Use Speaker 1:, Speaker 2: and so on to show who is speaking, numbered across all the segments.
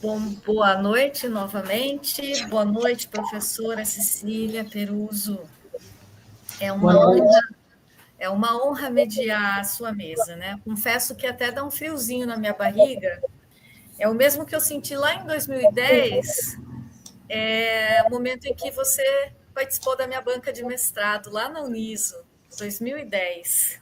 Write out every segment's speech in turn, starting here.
Speaker 1: Bom, boa noite novamente. Boa noite, professora Cecília Peruso. É
Speaker 2: Boa
Speaker 1: uma
Speaker 2: noite.
Speaker 1: honra, é uma honra mediar a sua mesa, né? Confesso que até dá um friozinho na minha barriga. É o mesmo que eu senti lá em 2010, o momento em que você participou da minha banca de mestrado lá na Uniso, 2010.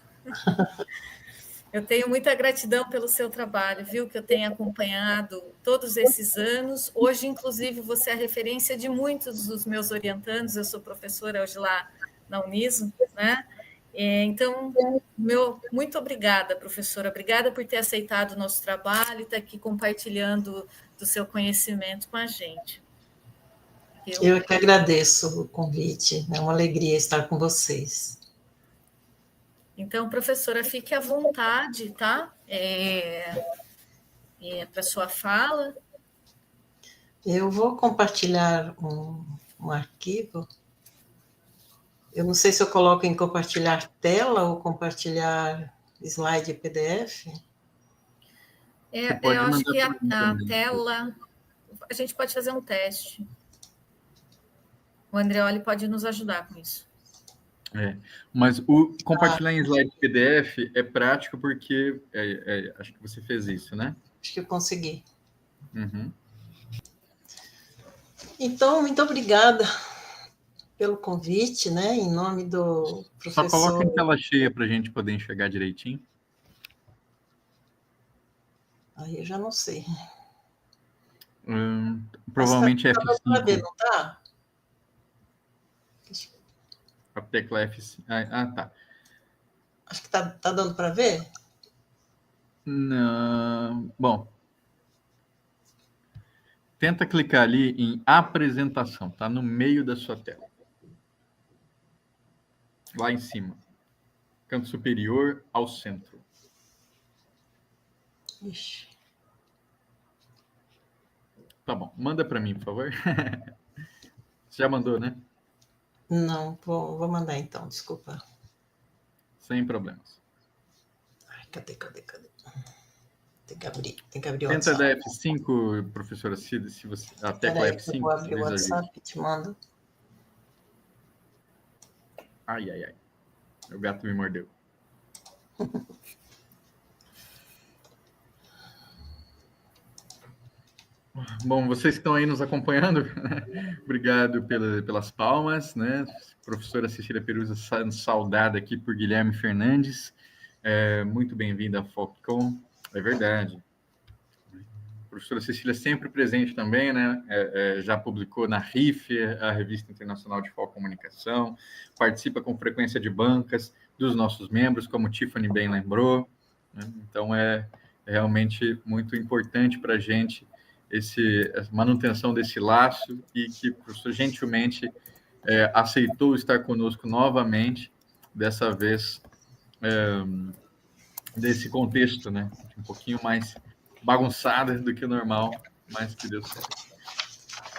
Speaker 1: Eu tenho muita gratidão pelo seu trabalho, viu? Que eu tenho acompanhado todos esses anos. Hoje, inclusive, você é a referência de muitos dos meus orientandos. Eu sou professora hoje lá na Uniso, né? Então, muito obrigada, professora. Obrigada por ter aceitado o nosso trabalho e estar aqui compartilhando do seu conhecimento com a gente. Viu?
Speaker 2: Eu que agradeço o convite, é uma alegria estar com vocês.
Speaker 1: Então, professora, fique à vontade, tá? Para sua fala.
Speaker 2: Eu vou compartilhar um arquivo. Eu não sei se eu coloco em compartilhar tela ou compartilhar slide PDF.
Speaker 3: Você pode
Speaker 1: Eu acho
Speaker 3: mandar
Speaker 1: que
Speaker 3: para mim
Speaker 1: a
Speaker 3: também.
Speaker 1: tela, a gente pode fazer um teste. O Andreoli pode nos ajudar com isso.
Speaker 3: Mas o compartilhar em slide PDF é prático porque acho que você fez isso, né?
Speaker 2: Acho que eu consegui.
Speaker 3: Uhum.
Speaker 2: Então, muito obrigada pelo convite, né? Em nome do
Speaker 3: Só coloca
Speaker 2: professor.
Speaker 3: em tela cheia para a gente poder enxergar direitinho.
Speaker 2: Aí eu já não sei.
Speaker 3: Provavelmente
Speaker 2: Tá dando para ver,
Speaker 3: F5.
Speaker 2: não tá?
Speaker 3: A tecla F5. Tá.
Speaker 2: Acho que tá dando para ver.
Speaker 3: Não. Bom. Tenta clicar ali em apresentação. Tá no meio da sua tela. Lá em cima. Canto superior ao centro.
Speaker 2: Ixi.
Speaker 3: Tá bom. Manda para mim, por favor. Você já mandou, né?
Speaker 2: Não, vou mandar então, desculpa.
Speaker 3: Sem problemas.
Speaker 2: Ai, cadê? Tem que abrir o
Speaker 3: Tenta
Speaker 2: WhatsApp.
Speaker 3: dar F5, professora Cida, se você. A tecla
Speaker 2: Peraí, eu
Speaker 3: F5,
Speaker 2: vou abrir o
Speaker 3: talvez ajude.
Speaker 2: WhatsApp e te mando.
Speaker 3: Ai. O gato me mordeu. Bom, vocês que estão aí nos acompanhando, obrigado pelas palmas, né? Professora Cecília Perusa, saudada aqui por Guilherme Fernandes. Muito bem-vinda à FOCCOM, é verdade. A professora Cecília sempre presente também, né? Já publicou na RIF, a Revista Internacional de Comunicação, participa com frequência de bancas dos nossos membros, como Tiffany bem lembrou, né? Então é realmente muito importante para a gente a manutenção desse laço e que o professor gentilmente aceitou estar conosco novamente, dessa vez desse contexto, né? Um pouquinho mais bagunçada do que o normal, mas que deu certo.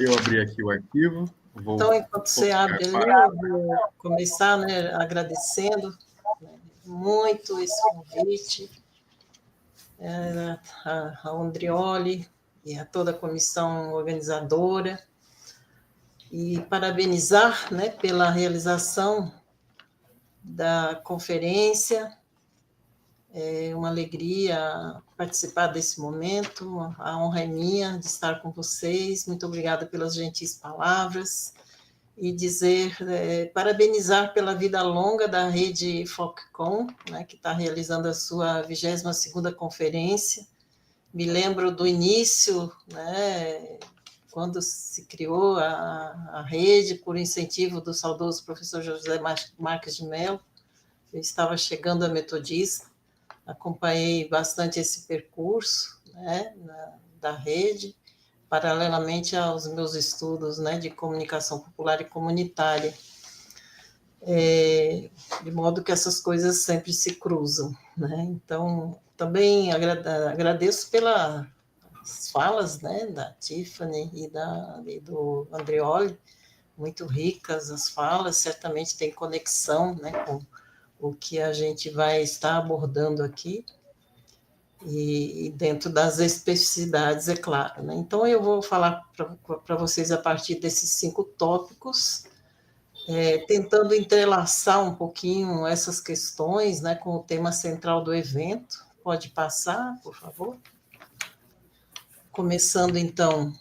Speaker 3: Eu abri aqui o arquivo,
Speaker 2: Então, enquanto você abre ali, eu vou começar, né, agradecendo muito esse convite ao Andrioli e a toda a comissão organizadora, e parabenizar, né, pela realização da conferência. É uma alegria participar desse momento, a honra é minha de estar com vocês. Muito obrigada pelas gentis palavras e parabenizar pela vida longa da rede FOCCOM, né, que está realizando a sua 22ª conferência. Me lembro do início, né, quando se criou a rede por incentivo do saudoso professor José Marques de Mello. Eu estava chegando a metodista, acompanhei bastante esse percurso, né, da rede, paralelamente aos meus estudos, né, de comunicação popular e comunitária, de modo que essas coisas sempre se cruzam, né? Então, também agradeço pelas falas, né, da Tiffany e do Andreoli, muito ricas as falas, certamente tem conexão, né, com o que a gente vai estar abordando aqui. e dentro das especificidades, é claro, né? Então, eu vou falar para vocês a partir desses 5 tópicos, tentando entrelaçar um pouquinho essas questões, né, com o tema central do evento. Pode passar, por favor? Começando, então,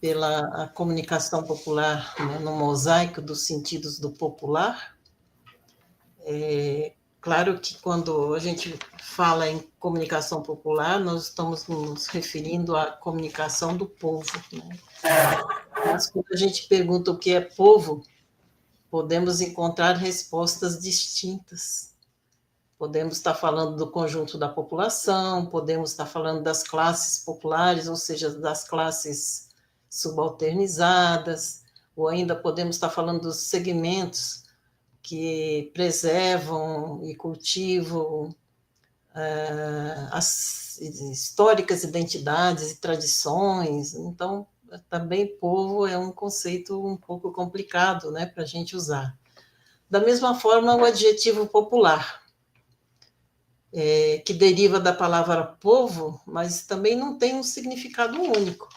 Speaker 2: pela comunicação popular, né, no mosaico dos sentidos do popular. Claro que quando a gente fala em comunicação popular, nós estamos nos referindo à comunicação do povo, né? Mas quando a gente pergunta o que é povo, podemos encontrar respostas distintas. Podemos estar falando do conjunto da população, podemos estar falando das classes populares, ou seja, das classes subalternizadas, ou ainda podemos estar falando dos segmentos que preservam e cultivam as históricas identidades e tradições. Então, também povo é um conceito um pouco complicado, né, para a gente usar. Da mesma forma, o adjetivo popular, que deriva da palavra povo, mas também não tem um significado único.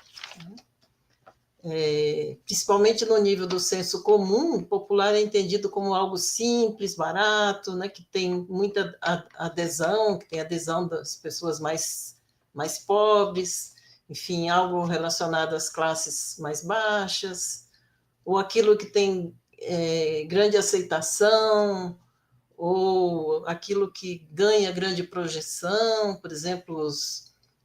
Speaker 2: Principalmente no nível do senso comum, popular é entendido como algo simples, barato, né, que tem muita adesão, que tem adesão das pessoas mais pobres, enfim, algo relacionado às classes mais baixas, ou aquilo que tem grande aceitação, ou aquilo que ganha grande projeção, por exemplo,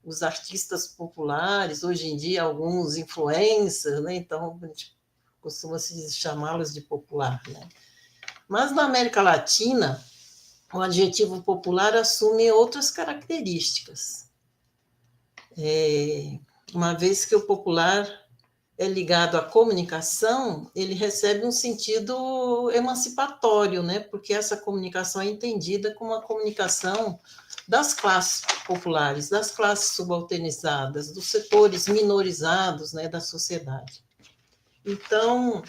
Speaker 2: os artistas populares, hoje em dia, alguns influencers, né? Então, a gente costuma se chamá-los de popular, né? Mas na América Latina, o adjetivo popular assume outras características. Uma vez que o popular é ligado à comunicação, ele recebe um sentido emancipatório, né? Porque essa comunicação é entendida como a comunicação das classes populares, das classes subalternizadas, dos setores minorizados, né, da sociedade. Então,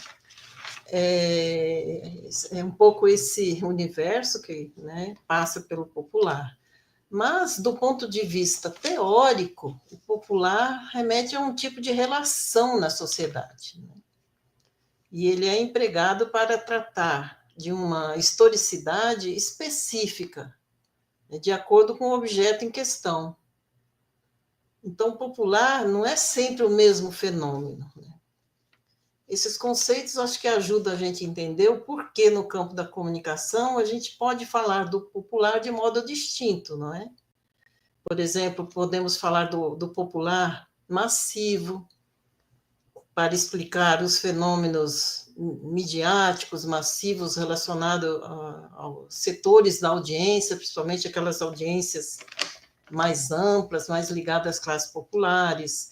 Speaker 2: é um pouco esse universo que, né, passa pelo popular. Mas, do ponto de vista teórico, o popular remete a um tipo de relação na sociedade, né? E ele é empregado para tratar de uma historicidade específica, de acordo com o objeto em questão. Então, popular não é sempre o mesmo fenômeno, né? Esses conceitos acho que ajudam a gente a entender o porquê no campo da comunicação a gente pode falar do popular de modo distinto, não é? Por exemplo, podemos falar do popular massivo, para explicar os fenômenos midiáticos massivos relacionados aos setores da audiência, principalmente aquelas audiências mais amplas, mais ligadas às classes populares,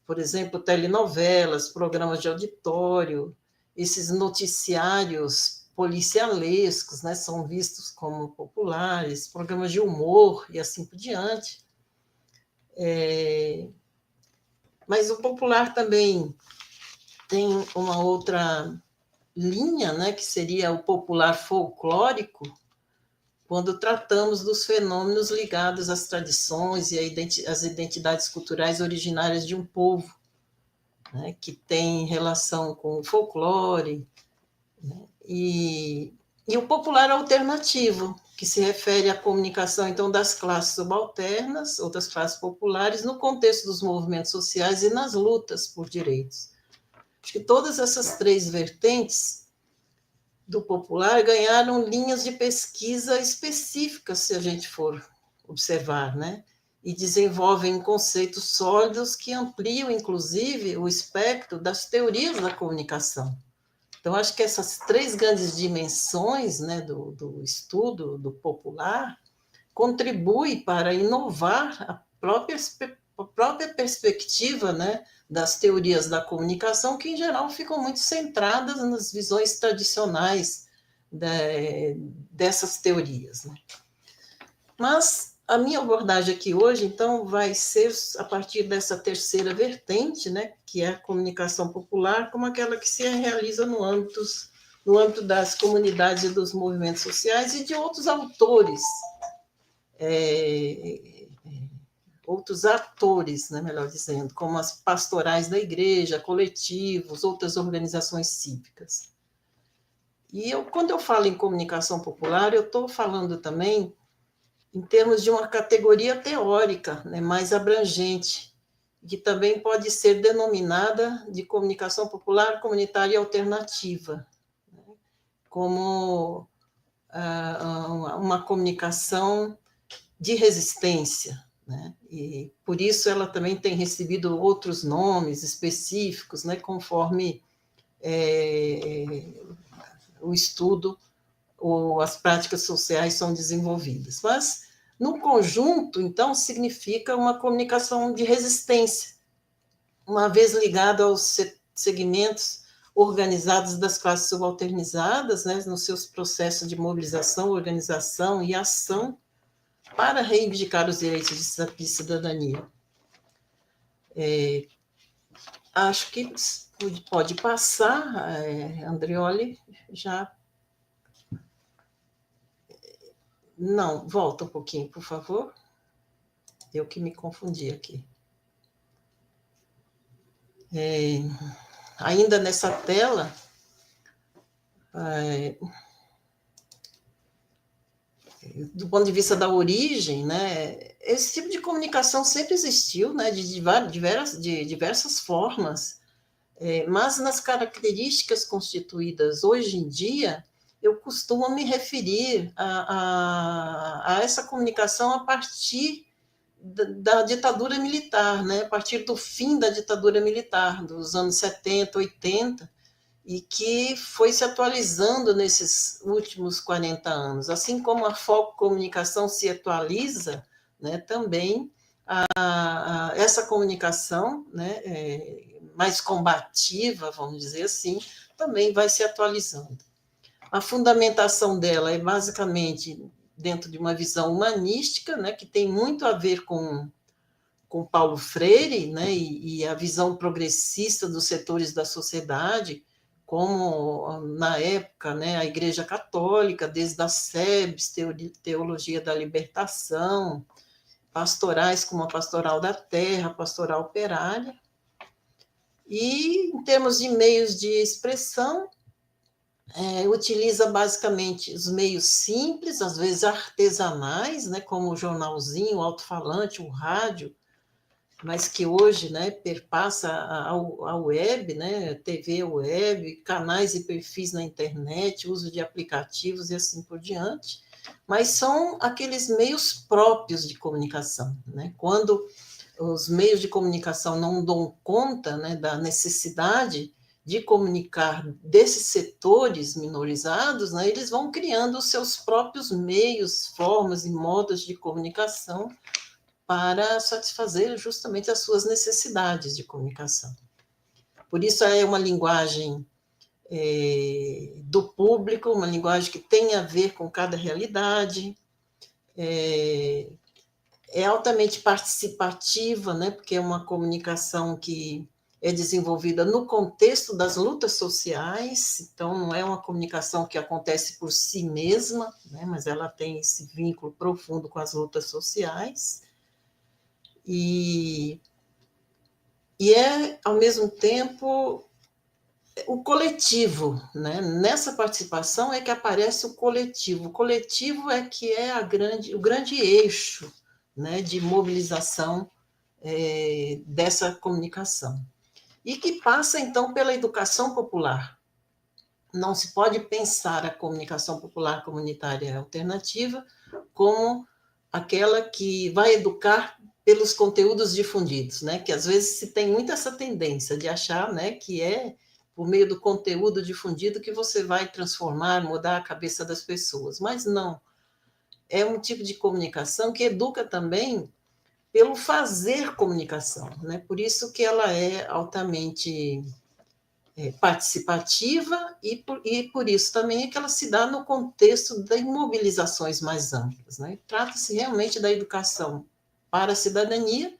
Speaker 2: por exemplo, telenovelas, programas de auditório, esses noticiários policialescos, né, são vistos como populares, programas de humor e assim por diante. Mas o popular também tem uma outra linha, né, que seria o popular folclórico, quando tratamos dos fenômenos ligados às tradições e às identidades culturais originárias de um povo, né, que tem relação com o folclore, né, e o popular alternativo, que se refere à comunicação, então, das classes subalternas ou das classes populares no contexto dos movimentos sociais e nas lutas por direitos. Acho que todas essas 3 vertentes do popular ganharam linhas de pesquisa específicas, se a gente for observar, né? E desenvolvem conceitos sólidos que ampliam, inclusive, o espectro das teorias da comunicação. Então, acho que essas 3 grandes dimensões, né, do estudo do popular contribuem para inovar a própria perspectiva, né, das teorias da comunicação, que, em geral, ficam muito centradas nas visões tradicionais dessas teorias, né? Mas a minha abordagem aqui hoje, então, vai ser a partir dessa terceira vertente, né, que é a comunicação popular, como aquela que se realiza no âmbito das comunidades e dos movimentos sociais e de outros autores outros atores, né, melhor dizendo, como as pastorais da igreja, coletivos, outras organizações cívicas. E quando eu falo em comunicação popular, eu estou falando também em termos de uma categoria teórica, né, mais abrangente, que também pode ser denominada de comunicação popular, comunitária e alternativa, né, como uma comunicação de resistência, né, e por isso ela também tem recebido outros nomes específicos, né, conforme o estudo ou as práticas sociais são desenvolvidas. Mas, no conjunto, então, significa uma comunicação de resistência, uma vez ligada aos segmentos organizados das classes subalternizadas, né, nos seus processos de mobilização, organização e ação para reivindicar os direitos de cidadania. Acho que pode passar, Andreoli, já... Não, volta um pouquinho, por favor. Eu que me confundi aqui. Ainda nessa tela, do ponto de vista da origem, né, esse tipo de comunicação sempre existiu, né, de diversas formas, mas nas características constituídas hoje em dia, eu costumo me referir a essa comunicação a partir da ditadura militar, né? A partir do fim da ditadura militar, dos anos 70, 80, e que foi se atualizando nesses últimos 40 anos. Assim como a Foco Comunicação se atualiza, né, também essa comunicação, né, mais combativa, vamos dizer assim, também vai se atualizando. A fundamentação dela é basicamente dentro de uma visão humanística, né, que tem muito a ver com Paulo Freire, né, e a visão progressista dos setores da sociedade, como na época, né, a Igreja Católica, desde a SEBS, Teologia da Libertação, pastorais como a Pastoral da Terra, a Pastoral Operária. E, em termos de meios de expressão, utiliza basicamente os meios simples, às vezes artesanais, né, como o jornalzinho, o alto-falante, o rádio, mas que hoje, né, perpassa a web, né, TV web, canais e perfis na internet, uso de aplicativos e assim por diante, mas são aqueles meios próprios de comunicação, né? Quando os meios de comunicação não dão conta, né, da necessidade de comunicar desses setores minorizados, né, eles vão criando os seus próprios meios, formas e modos de comunicação para satisfazer justamente as suas necessidades de comunicação. Por isso é uma linguagem do público, uma linguagem que tem a ver com cada realidade, é altamente participativa, né, porque é uma comunicação que é desenvolvida no contexto das lutas sociais, então não é uma comunicação que acontece por si mesma, né, mas ela tem esse vínculo profundo com as lutas sociais, e é, ao mesmo tempo, o coletivo, né? Nessa participação é que aparece o coletivo é que é o grande eixo, né, de mobilização dessa comunicação. E que passa, então, pela educação popular. Não se pode pensar a comunicação popular comunitária alternativa como aquela que vai educar pelos conteúdos difundidos, né? Que às vezes se tem muito essa tendência de achar, né, que é por meio do conteúdo difundido que você vai transformar, mudar a cabeça das pessoas. Mas não. É um tipo de comunicação que educa também pelo fazer comunicação, né? Por isso que ela é altamente participativa e por isso também é que ela se dá no contexto das mobilizações mais amplas, né? Trata-se realmente da educação para a cidadania,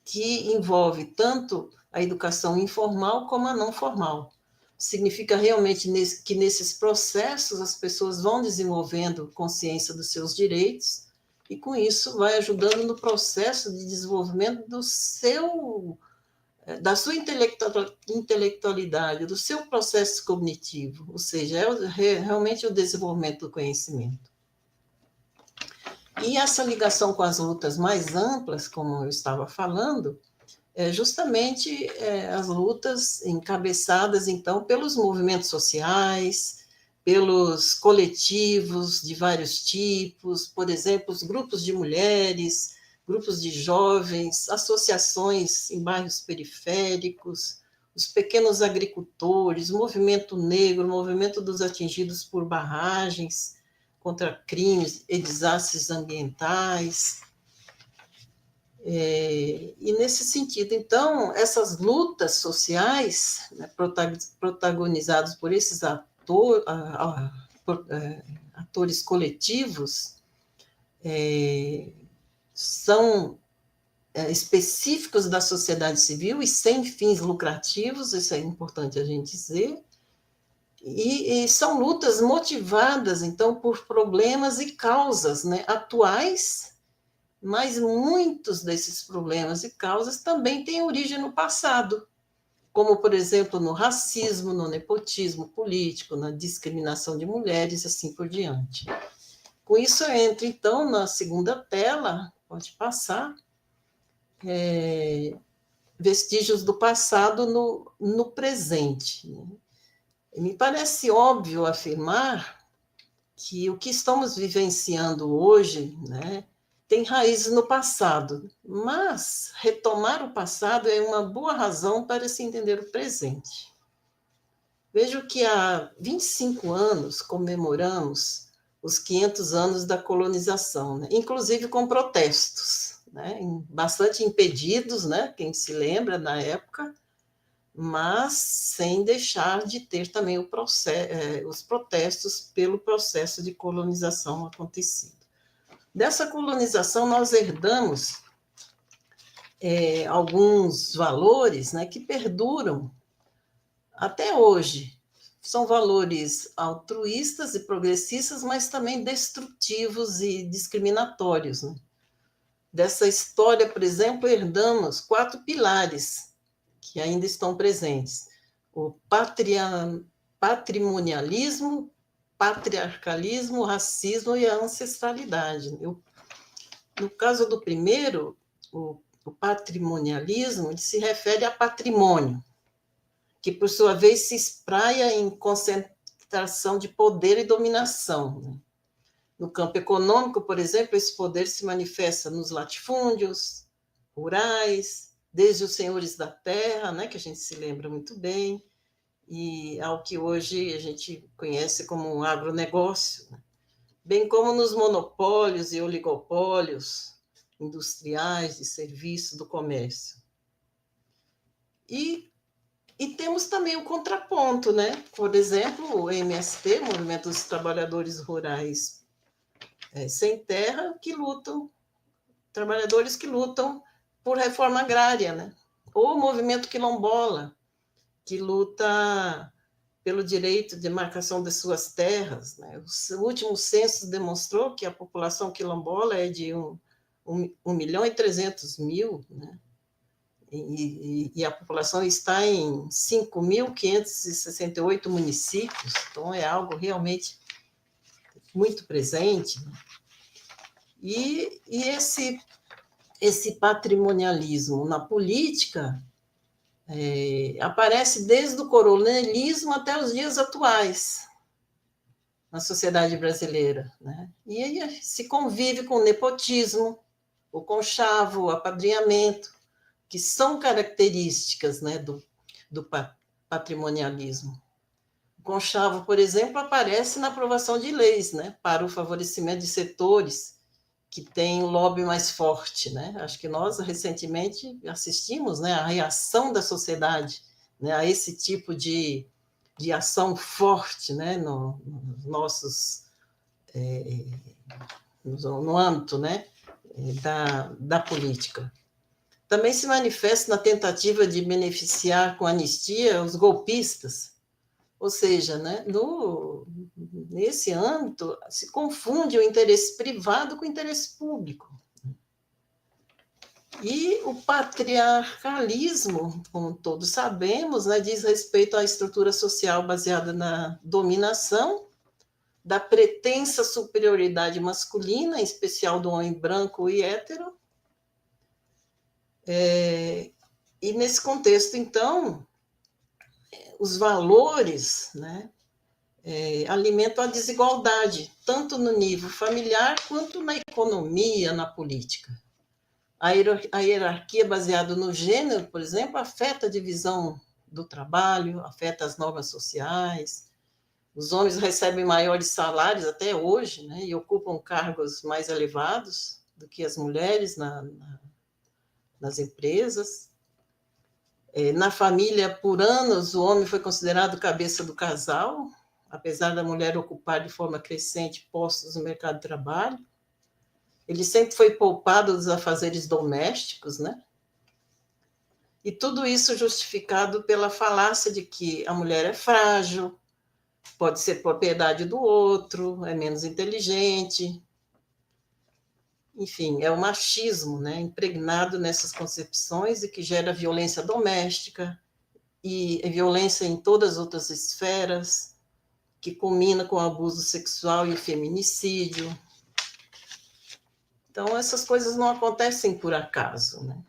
Speaker 2: que envolve tanto a educação informal como a não formal. Significa realmente que nesses processos as pessoas vão desenvolvendo consciência dos seus direitos e com isso vai ajudando no processo de desenvolvimento da sua intelectualidade, do seu processo cognitivo, ou seja, realmente o desenvolvimento do conhecimento. E essa ligação com as lutas mais amplas, como eu estava falando, é justamente as lutas encabeçadas, então, pelos movimentos sociais, pelos coletivos de vários tipos, por exemplo, os grupos de mulheres, grupos de jovens, associações em bairros periféricos, os pequenos agricultores, o movimento negro, o movimento dos atingidos por barragens contra crimes e desastres ambientais. E nesse sentido, então, essas lutas sociais, né, protagonizadas por esses atores coletivos, são específicos da sociedade civil e sem fins lucrativos, isso é importante a gente dizer, e são lutas motivadas, então, por problemas e causas, né, atuais, mas muitos desses problemas e causas também têm origem no passado, como, por exemplo, no racismo, no nepotismo político, na discriminação de mulheres, assim por diante. Com isso, eu entro, então, na segunda tela, pode passar, vestígios do passado no presente. Me parece óbvio afirmar que o que estamos vivenciando hoje, né, tem raízes no passado, mas retomar o passado é uma boa razão para se entender o presente. Vejo que há 25 anos comemoramos os 500 anos da colonização, né? Inclusive com protestos, né? Bastante impedidos, né? Quem se lembra na época, mas sem deixar de ter também os protestos pelo processo de colonização acontecido. Dessa colonização, nós herdamos alguns valores, né, que perduram até hoje. São valores altruístas e progressistas, mas também destrutivos e discriminatórios, né? Dessa história, por exemplo, herdamos 4 pilares que ainda estão presentes: o patrimonialismo, patriarcalismo, racismo e a ancestralidade. No caso do primeiro, o patrimonialismo, ele se refere a patrimônio, que, por sua vez, se espraia em concentração de poder e dominação, né? No campo econômico, por exemplo, esse poder se manifesta nos latifúndios rurais, desde os senhores da terra, né, que a gente se lembra muito bem, e ao que hoje a gente conhece como um agronegócio, né? Bem como nos monopólios e oligopólios industriais, de serviço, do comércio. E temos também o contraponto, né? Por exemplo, o MST, Movimento dos Trabalhadores Rurais Sem Terra, trabalhadores que lutam por reforma agrária, né? Ou o Movimento Quilombola, que luta pelo direito de marcação de suas terras, né? O último censo demonstrou que a população quilombola é de 1.300.000, né? E a população está em 5.568 municípios, então é algo realmente muito presente, né? E esse patrimonialismo na política aparece desde o coronelismo até os dias atuais na sociedade brasileira, né? E aí se convive com o nepotismo, o conchavo, o apadrinhamento, que são características, né, do patrimonialismo. O conchavo, por exemplo, aparece na aprovação de leis, né, para o favorecimento de setores que têm um lobby mais forte, né? Acho que nós recentemente assistimos, né, a reação da sociedade, né, a esse tipo de ação forte, né, no âmbito, né, da política. Também se manifesta na tentativa de beneficiar com anistia os golpistas, ou seja, né, nesse âmbito, se confunde o interesse privado com o interesse público. E o patriarcalismo, como todos sabemos, né, diz respeito à estrutura social baseada na dominação, da pretensa superioridade masculina, em especial do homem branco e hétero. E nesse contexto, então, os valores, né, alimentam a desigualdade, tanto no nível familiar quanto na economia, na política. A hierarquia baseada no gênero, por exemplo, afeta a divisão do trabalho, afeta as normas sociais. Os homens recebem maiores salários até hoje, né, e ocupam cargos mais elevados do que as mulheres nas empresas. Na família, por anos, o homem foi considerado cabeça do casal, apesar da mulher ocupar de forma crescente postos no mercado de trabalho. Ele sempre foi poupado dos afazeres domésticos, né? E tudo isso justificado pela falácia de que a mulher é frágil, pode ser propriedade do outro, é menos inteligente. Enfim, é o machismo, né, impregnado nessas concepções e que gera violência doméstica e violência em todas as outras esferas, que culmina com o abuso sexual e o feminicídio. Então, essas coisas não acontecem por acaso, né?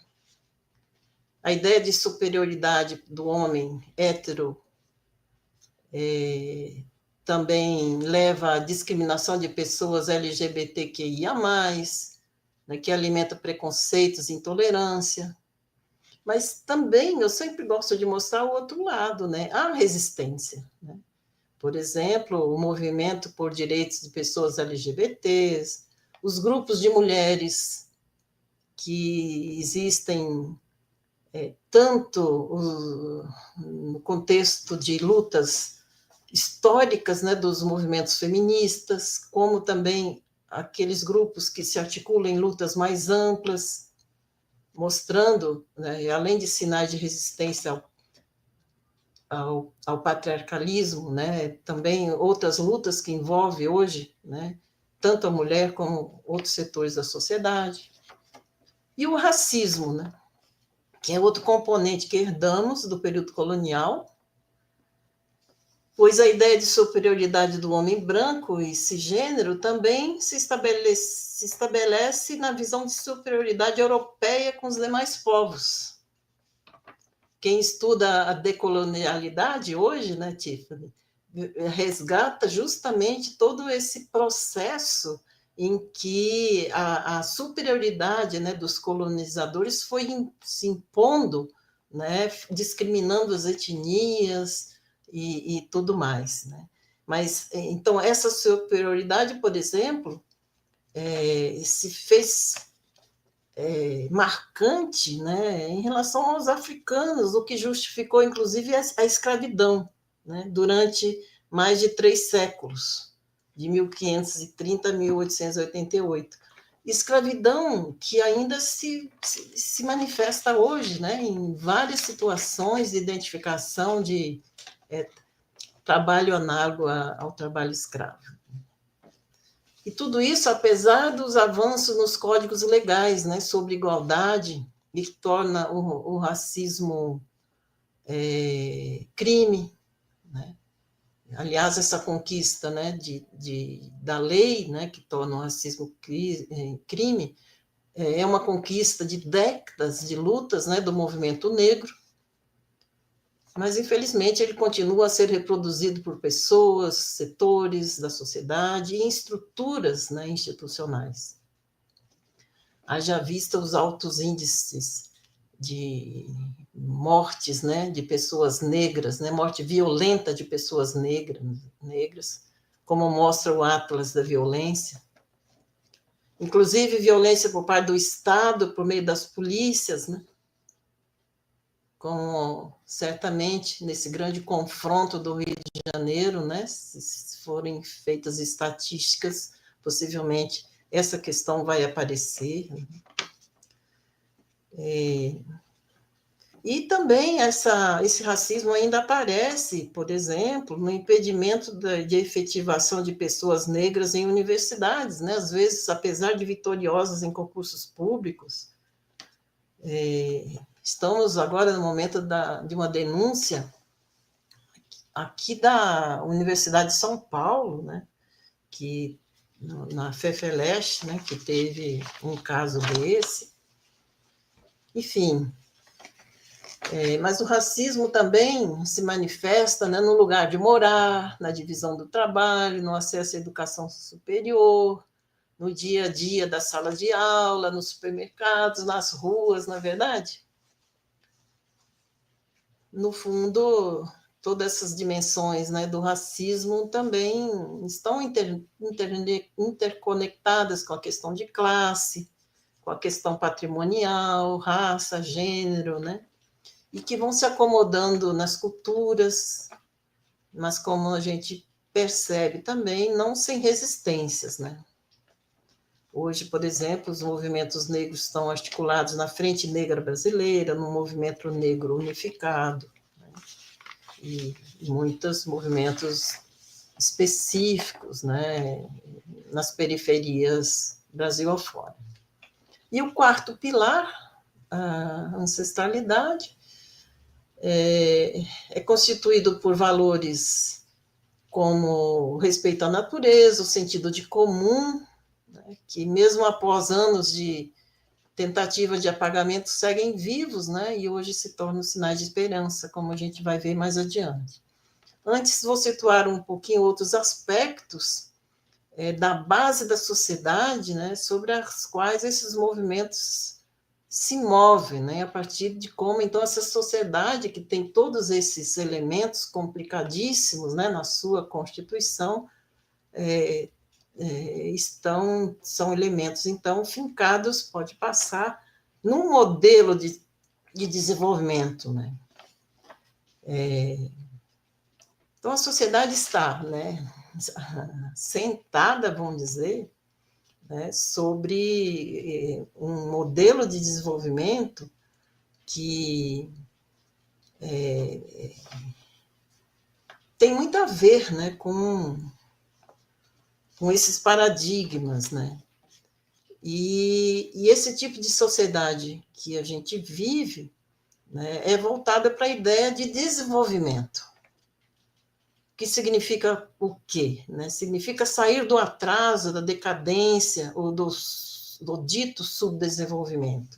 Speaker 2: A ideia de superioridade do homem hétero também leva à discriminação de pessoas LGBTQIA+, né, que alimenta preconceitos e intolerância. Mas também eu sempre gosto de mostrar o outro lado, né? Há resistência, né? Por exemplo, o movimento por direitos de pessoas LGBTs, os grupos de mulheres que existem tanto no contexto de lutas históricas, né, dos movimentos feministas, como também aqueles grupos que se articulam em lutas mais amplas, mostrando, né, além de sinais de resistência ao patriarcalismo, né, também outras lutas que envolvem hoje, né, tanto a mulher como outros setores da sociedade. E o racismo, né, que é outro componente que herdamos do período colonial, pois a ideia de superioridade do homem branco e cisgênero também se estabelece na visão de superioridade europeia com os demais povos. Quem estuda a decolonialidade hoje, né, Tiffany, resgata justamente todo esse processo em que a superioridade, né, dos colonizadores foi se impondo, né, discriminando as etnias e tudo mais, né? Mas, então, essa superioridade, por exemplo, se fez marcante, né, em relação aos africanos, o que justificou, inclusive, a escravidão, né, durante mais de 3 séculos, de 1530 a 1888. Escravidão que ainda se manifesta hoje, né, em várias situações de identificação de trabalho análogo ao trabalho escravo. E tudo isso, apesar dos avanços nos códigos legais, né, sobre igualdade, e que torna o racismo crime, né? Aliás, essa conquista, né, da lei, né, que torna o racismo crime, é uma conquista de décadas de lutas, né, do movimento negro, mas, infelizmente, ele continua a ser reproduzido por pessoas, setores da sociedade e estruturas, né, institucionais. Haja vista os altos índices de mortes, né, de pessoas negras, né, morte violenta de pessoas negras, como mostra o Atlas da Violência. Inclusive, violência por parte do Estado, por meio das polícias, né, como certamente nesse grande confronto do Rio de Janeiro, né, se forem feitas estatísticas, possivelmente essa questão vai aparecer. E também esse racismo ainda aparece, por exemplo, no impedimento de efetivação de pessoas negras em universidades, né? Às vezes, apesar de vitoriosas em concursos públicos, estamos agora no momento de uma denúncia aqui da Universidade de São Paulo, né? Que na FEFELESH, né? Que teve um caso desse. Enfim. Mas o racismo também se manifesta, né, no lugar de morar, na divisão do trabalho, no acesso à educação superior, no dia a dia da sala de aula, nos supermercados, nas ruas, na verdade. No fundo, todas essas dimensões, né, do racismo também estão interconectadas com a questão de classe, com a questão patrimonial, raça, gênero, né? E que vão se acomodando nas culturas, mas como a gente percebe também, não sem resistências, né? Hoje, por exemplo, os movimentos negros estão articulados na Frente Negra Brasileira, no Movimento Negro Unificado, né? E muitos movimentos específicos, né? Nas periferias Brasil afora. E o quarto pilar, a ancestralidade, é constituído por valores como o respeito à natureza, o sentido de comum, né, que mesmo após anos de tentativa de apagamento seguem vivos, né, e hoje se tornam sinais de esperança, como a gente vai ver mais adiante. Antes, vou situar um pouquinho outros aspectos da base da sociedade, né, sobre as quais esses movimentos se move, né, a partir de como, então, essa sociedade que tem todos esses elementos complicadíssimos, né, na sua constituição, são elementos, então, fincados, pode passar, num modelo de desenvolvimento, né. Então, a sociedade está, né, sentada, vamos dizer, né, sobre um modelo de desenvolvimento que tem muito a ver, né, com esses paradigmas, né? E esse tipo de sociedade que a gente vive, né, é voltada para a ideia de desenvolvimento. Que significa o quê? Né? Significa sair do atraso, da decadência ou do dito subdesenvolvimento.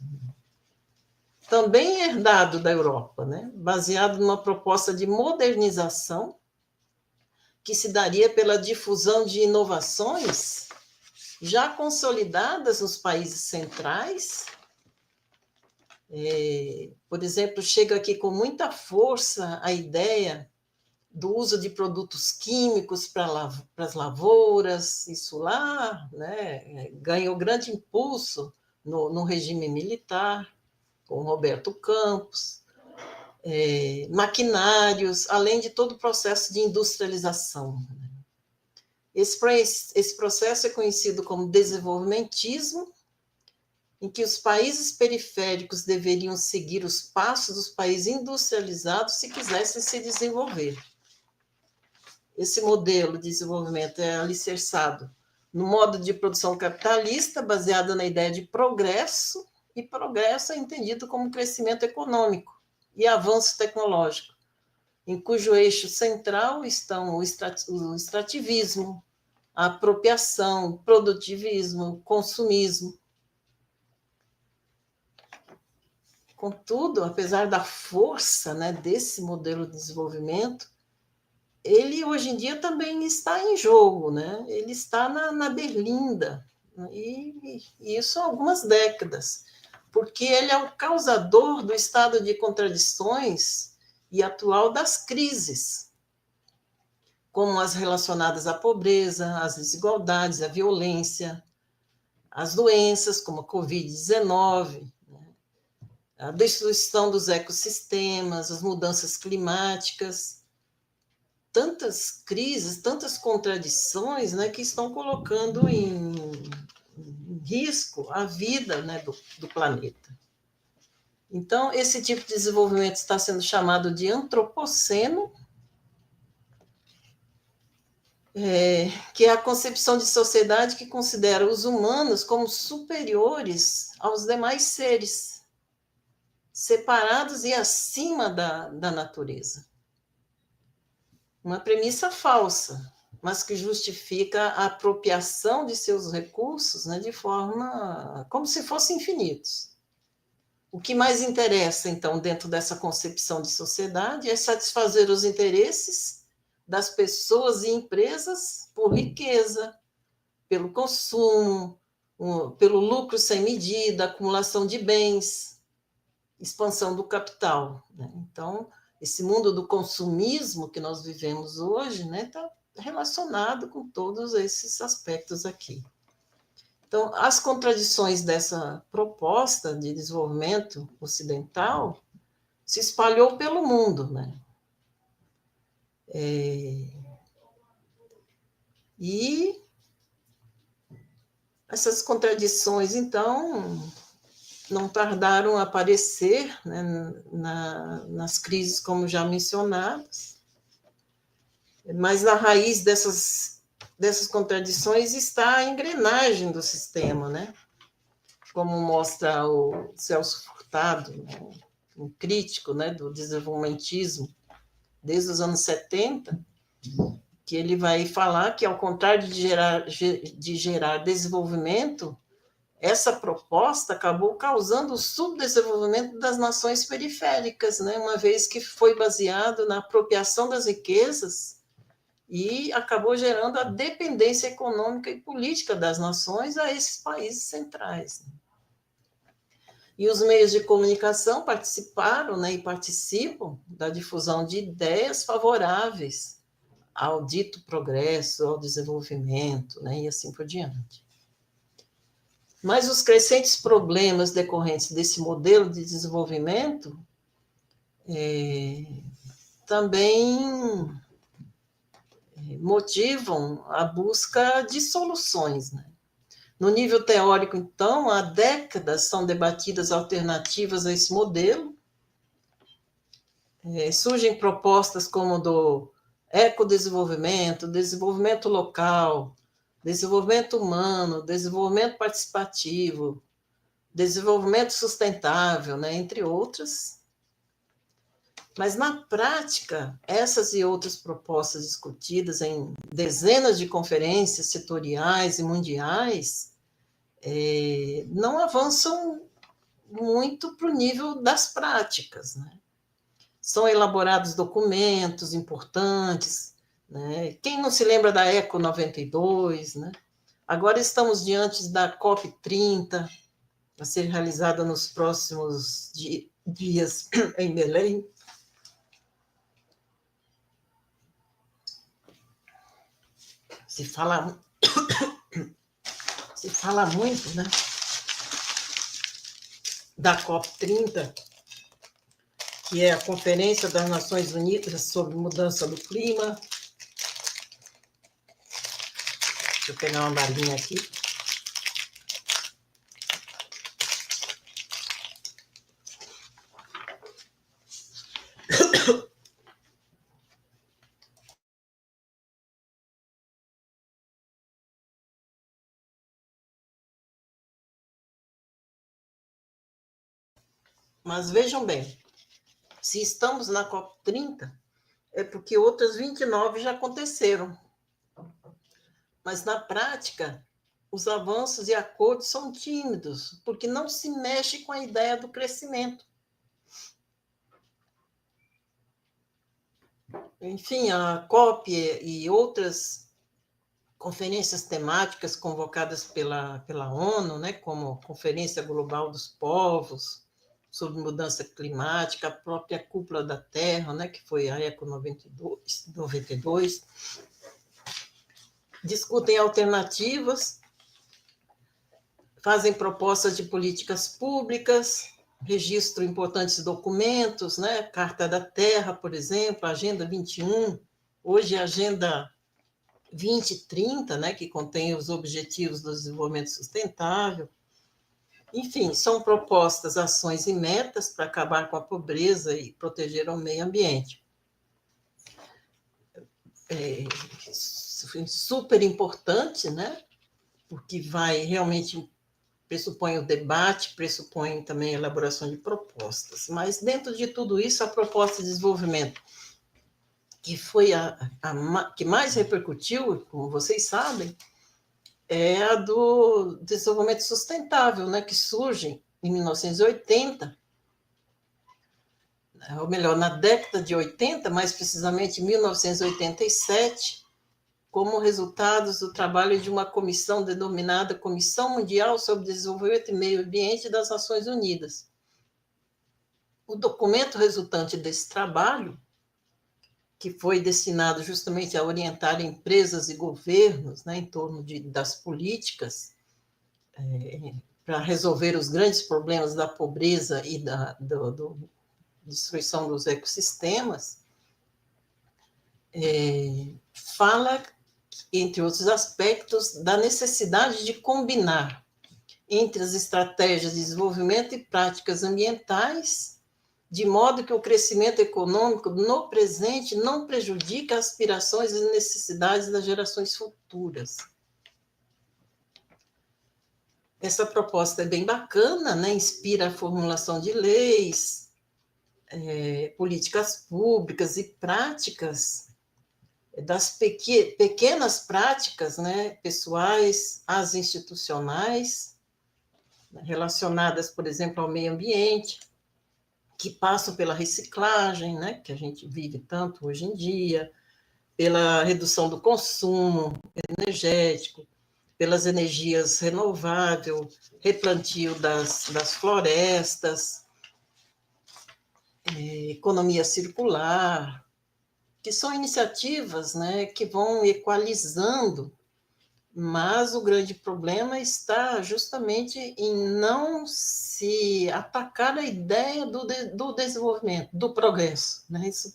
Speaker 2: Também herdado da Europa, né? Baseado numa proposta de modernização que se daria pela difusão de inovações já consolidadas nos países centrais. Por exemplo, chega aqui com muita força a ideia do uso de produtos químicos para as lavouras, isso lá, né, ganhou grande impulso no regime militar, com Roberto Campos, maquinários, além de todo o processo de industrialização. Esse processo é conhecido como desenvolvimentismo, em que os países periféricos deveriam seguir os passos dos países industrializados se quisessem se desenvolver. Esse modelo de desenvolvimento é alicerçado no modo de produção capitalista, baseado na ideia de progresso, e progresso é entendido como crescimento econômico e avanço tecnológico, em cujo eixo central estão o extrativismo, a apropriação, o produtivismo, o consumismo. Contudo, apesar da força, né, desse modelo de desenvolvimento, ele hoje em dia também está em jogo, né? Ele está na berlinda, e isso há algumas décadas, porque ele é o causador do estado de contradições e atual das crises, como as relacionadas à pobreza, às desigualdades, à violência, às doenças, como a Covid-19, né? A destruição dos ecossistemas, as mudanças climáticas, tantas crises, tantas contradições, né, que estão colocando em risco a vida, né, do planeta. Então, esse tipo de desenvolvimento está sendo chamado de antropoceno, que é a concepção de sociedade que considera os humanos como superiores aos demais seres, separados e acima da natureza. Uma premissa falsa, mas que justifica a apropriação de seus recursos, né, de forma como se fossem infinitos. O que mais interessa, então, dentro dessa concepção de sociedade é satisfazer os interesses das pessoas e empresas por riqueza, pelo consumo, pelo lucro sem medida, acumulação de bens, expansão do capital, né? Então, esse mundo do consumismo que nós vivemos hoje, né, está relacionado com todos esses aspectos aqui. Então, as contradições dessa proposta de desenvolvimento ocidental se espalhou pelo mundo, né? E essas contradições, então, não tardaram a aparecer, né, nas crises, como já mencionadas, mas na raiz dessas contradições está a engrenagem do sistema, né? Como mostra o Celso Furtado, né, um crítico, né, do desenvolvimentismo, desde os anos 70, que ele vai falar que, ao contrário de gerar desenvolvimento, essa proposta acabou causando o subdesenvolvimento das nações periféricas, né, uma vez que foi baseado na apropriação das riquezas e acabou gerando a dependência econômica e política das nações a esses países centrais. E os meios de comunicação participaram, né, e participam da difusão de ideias favoráveis ao dito progresso, ao desenvolvimento, né, e assim por diante. Mas os crescentes problemas decorrentes desse modelo de desenvolvimento também motivam a busca de soluções, né? No nível teórico, então, há décadas são debatidas alternativas a esse modelo. Surgem propostas como do ecodesenvolvimento, desenvolvimento local, desenvolvimento humano, desenvolvimento participativo, desenvolvimento sustentável, né, entre outras. Mas, na prática, essas e outras propostas discutidas em dezenas de conferências setoriais e mundiais não avançam muito para o nível das práticas, né? São elaborados documentos importantes, né? Quem não se lembra da ECO 92, né? Agora estamos diante da COP 30, a ser realizada nos próximos dias em Belém. Se fala muito, né, da COP 30, que é a Conferência das Nações Unidas sobre Mudança do Clima. Deixa eu pegar uma balinha aqui. Mas vejam bem, se estamos na COP 30, é porque outras 29 já aconteceram. Mas, na prática, os avanços e acordos são tímidos, porque não se mexe com a ideia do crescimento. Enfim, a COP e outras conferências temáticas convocadas pela ONU, né, como a Conferência Global dos Povos, sobre mudança climática, a própria Cúpula da Terra, né, que foi a ECO 92, discutem alternativas, fazem propostas de políticas públicas, registram importantes documentos, né, Carta da Terra, por exemplo, Agenda 21, hoje a Agenda 2030, né, que contém os Objetivos do Desenvolvimento Sustentável. Enfim, são propostas ações e metas para acabar com a pobreza e proteger o meio ambiente. É super importante, né? Porque vai realmente pressupõe o debate, pressupõe também a elaboração de propostas. Mas dentro de tudo isso, a proposta de desenvolvimento que foi que mais repercutiu, como vocês sabem, é a do desenvolvimento sustentável, né, que surge em 1980, ou melhor, na década de 80, mais precisamente em 1987, como resultados do trabalho de uma comissão denominada Comissão Mundial sobre Desenvolvimento e Meio Ambiente das Nações Unidas. O documento resultante desse trabalho, que foi destinado justamente a orientar empresas e governos, né, em torno das políticas para resolver os grandes problemas da pobreza e da destruição dos ecossistemas, fala, entre outros aspectos, da necessidade de combinar entre as estratégias de desenvolvimento e práticas ambientais, de modo que o crescimento econômico no presente não prejudique as aspirações e necessidades das gerações futuras. Essa proposta é bem bacana, né? Inspira a formulação de leis, políticas públicas e práticas, das pequenas práticas, né, pessoais às institucionais, relacionadas, por exemplo, ao meio ambiente, que passam pela reciclagem, né, que a gente vive tanto hoje em dia, pela redução do consumo energético, pelas energias renováveis, replantio das florestas, economia circular, que são iniciativas, né, que vão equalizando, mas o grande problema está justamente em não se atacar a ideia do desenvolvimento, do progresso, né? Isso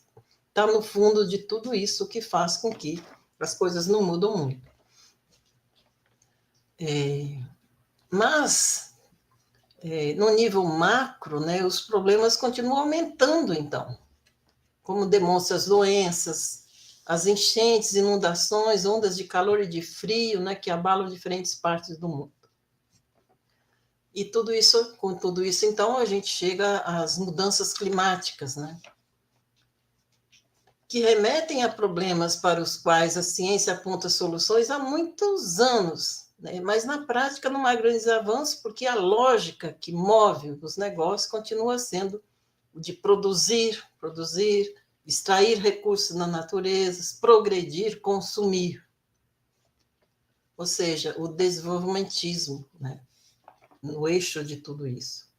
Speaker 2: está no fundo de tudo isso que faz com que as coisas não mudam muito. Mas, no nível macro, né, os problemas continuam aumentando, então, como demonstram as doenças, as enchentes, inundações, ondas de calor e de frio, né, que abalam diferentes partes do mundo. E tudo isso, com tudo isso, então, a gente chega às mudanças climáticas, né, que remetem a problemas para os quais a ciência aponta soluções há muitos anos, né, mas na prática não há grandes avanços, porque a lógica que move os negócios continua sendo de produzir, extrair recursos na natureza, progredir, consumir. Ou seja, o desenvolvimentismo, né, no eixo de tudo isso.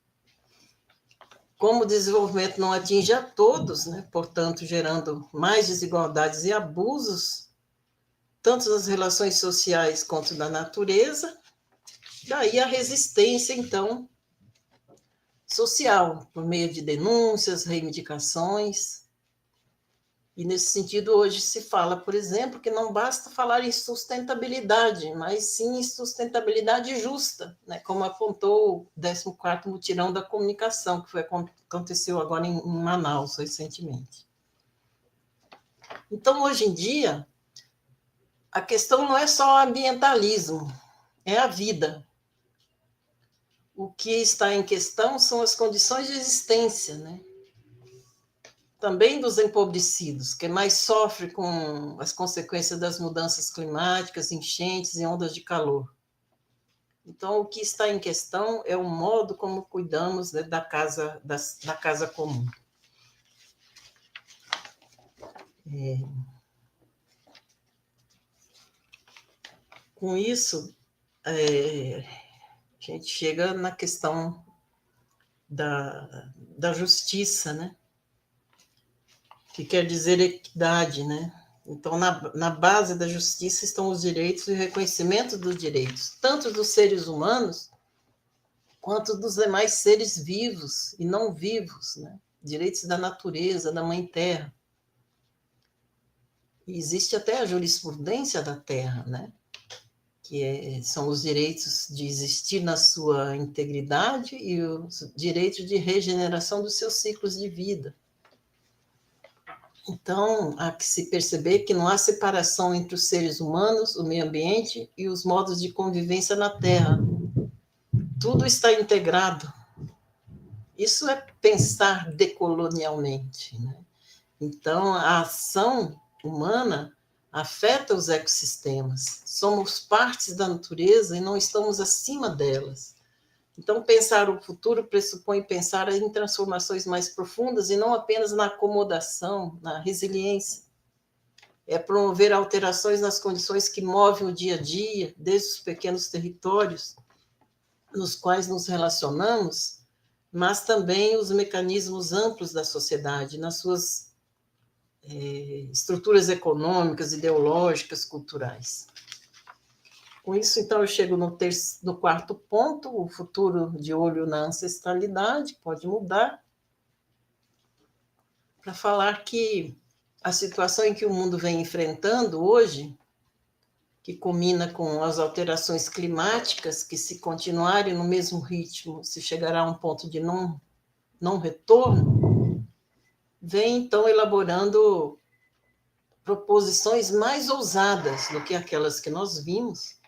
Speaker 2: Como o desenvolvimento não atinge a todos, né, portanto, gerando mais desigualdades e abusos, tanto nas relações sociais quanto da natureza, daí a resistência, então, social, por meio de denúncias, reivindicações. E, nesse sentido, hoje se fala, por exemplo, que não basta falar em sustentabilidade, mas sim em sustentabilidade justa, né? Como apontou o 14º Mutirão da Comunicação, que aconteceu agora em Manaus, recentemente. Então, hoje em dia, a questão não é só o ambientalismo, é a vida. O que está em questão são as condições de existência, né? Também dos empobrecidos, que mais sofre com as consequências das mudanças climáticas, enchentes e ondas de calor. Então, o que está em questão é o modo como cuidamos, né, da casa comum. Com isso, a gente chega na questão da justiça, né? Que quer dizer equidade, né? Então, na base da justiça estão os direitos e o reconhecimento dos direitos, tanto dos seres humanos, quanto dos demais seres vivos e não vivos, né? Direitos da natureza, da mãe terra. E existe até a jurisprudência da terra, né? são os direitos de existir na sua integridade e os direitos de regeneração dos seus ciclos de vida. Então, há que se perceber que não há separação entre os seres humanos, o meio ambiente e os modos de convivência na Terra. Tudo está integrado. Isso é pensar decolonialmente, né? Então, a ação humana afeta os ecossistemas. Somos partes da natureza e não estamos acima delas. Então, pensar o futuro pressupõe pensar em transformações mais profundas e não apenas na acomodação, na resiliência. É promover alterações nas condições que movem o dia a dia, desde os pequenos territórios nos quais nos relacionamos, mas também os mecanismos amplos da sociedade, nas suas estruturas econômicas, ideológicas, culturais. Com isso, então, eu chego no quarto ponto, o futuro de olho na ancestralidade, pode mudar, para falar que a situação em que o mundo vem enfrentando hoje, que culmina com as alterações climáticas, que se continuarem no mesmo ritmo, se chegará a um ponto de não retorno, vem, então, elaborando proposições mais ousadas do que aquelas que nós vimos,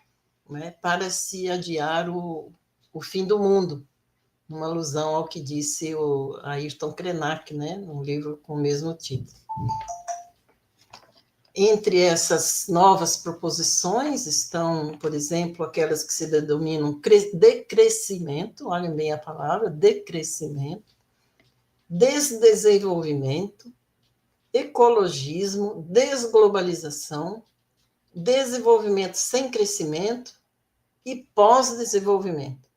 Speaker 2: né, para se adiar o fim do mundo, uma alusão ao que disse o Ayrton Krenak, né, num livro com o mesmo título. Entre essas novas proposições estão, por exemplo, aquelas que se denominam decrescimento, olhem bem a palavra, decrescimento, desdesenvolvimento, ecologismo, desglobalização, desenvolvimento sem crescimento e pós-desenvolvimento.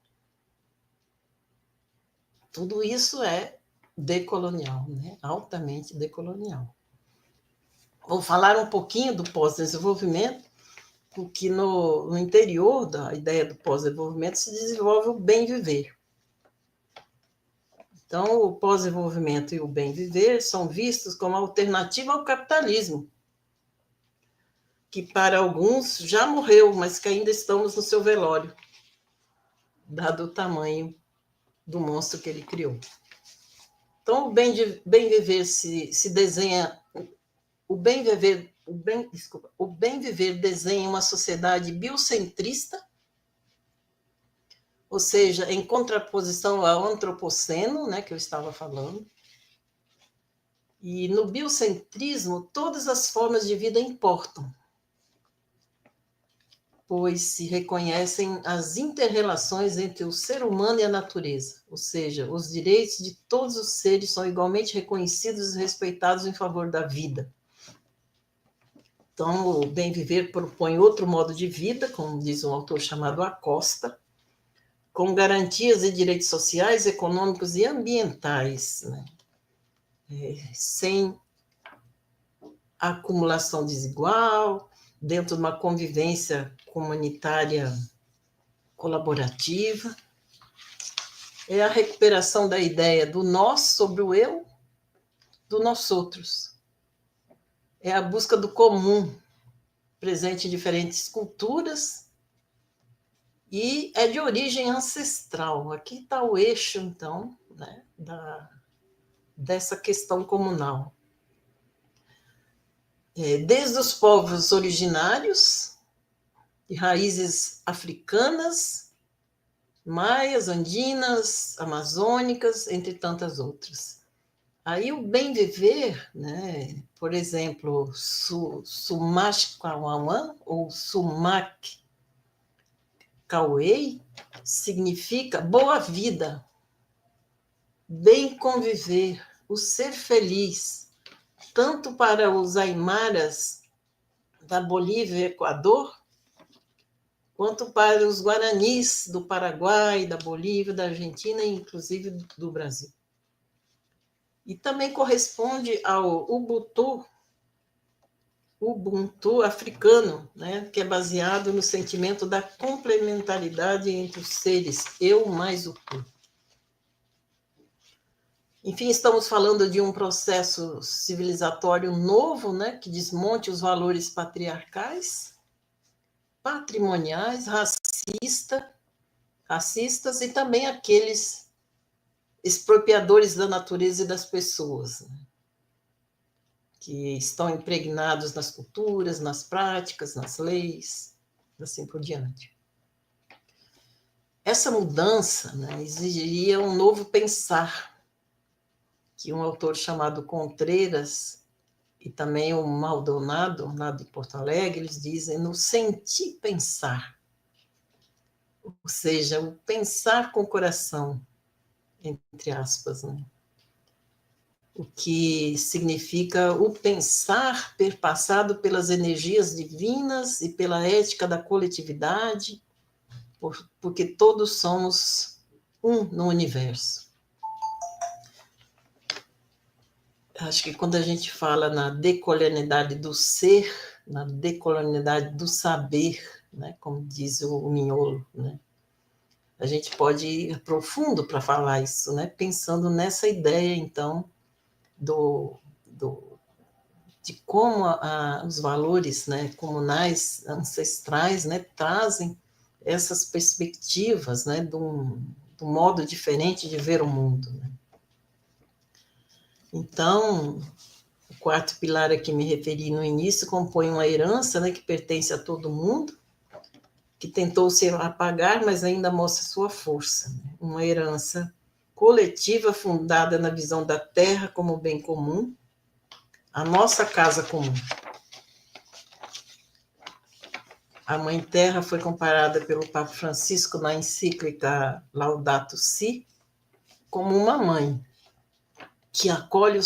Speaker 2: Tudo isso é decolonial, né? Altamente decolonial. Vou falar um pouquinho do pós-desenvolvimento, porque no interior da ideia do pós-desenvolvimento se desenvolve o bem-viver. Então, o pós-desenvolvimento e o bem-viver são vistos como alternativa ao capitalismo, que para alguns já morreu, mas que ainda estamos no seu velório, dado o tamanho do monstro que ele criou. Então, o bem-viver se desenha... O bem-viver desenha uma sociedade biocentrista, ou seja, em contraposição ao antropoceno, né, que eu estava falando. E no biocentrismo, todas as formas de vida importam, pois se reconhecem as inter-relações entre o ser humano e a natureza, ou seja, os direitos de todos os seres são igualmente reconhecidos e respeitados em favor da vida. Então, o bem-viver propõe outro modo de vida, como diz um autor chamado Acosta, com garantias de direitos sociais, econômicos e ambientais, né? Sem acumulação desigual, dentro de uma convivência comunitária colaborativa. É a recuperação da ideia do nós sobre o eu, do nós outros. É a busca do comum, presente em diferentes culturas, e é de origem ancestral. Aqui está o eixo, então, né, dessa questão comunal. Desde os povos originários, de raízes africanas, maias, andinas, amazônicas, entre tantas outras. Aí o bem-viver, né, por exemplo, Sumac Kauai ou Sumac Kauai, significa boa vida, bem conviver, o ser feliz, tanto para os aimaras da Bolívia e Equador, quanto para os guaranis do Paraguai, da Bolívia, da Argentina e inclusive do Brasil. E também corresponde ao Ubuntu africano, né, que é baseado no sentimento da complementaridade entre os seres, eu mais o tu. Enfim, estamos falando de um processo civilizatório novo, né, que desmonte os valores patriarcais, patrimoniais, racistas e também aqueles expropriadores da natureza e das pessoas, né? Que estão impregnados nas culturas, nas práticas, nas leis, assim por diante. Essa mudança, né, exigiria um novo pensar, que um autor chamado Contreras e também o Maldonado, lá de Porto Alegre, eles dizem no sentir pensar, ou seja, o pensar com o coração, entre aspas, né? O que significa o pensar perpassado pelas energias divinas e pela ética da coletividade, porque todos somos um no universo. Acho que quando a gente fala na decolonialidade do ser, na decolonialidade do saber, né, como diz o Mignolo, né, a gente pode ir profundo para falar isso, né, pensando nessa ideia, então, de como os valores, né, comunais, ancestrais, né, trazem essas perspectivas, né, de um modo diferente de ver o mundo, né. Então, o quarto pilar a que me referi no início compõe uma herança, né, que pertence a todo mundo, que tentou se apagar, mas ainda mostra sua força, né? Uma herança coletiva fundada na visão da terra como bem comum, a nossa casa comum. A Mãe Terra foi comparada pelo Papa Francisco na encíclica Laudato Si como uma mãe que acolhe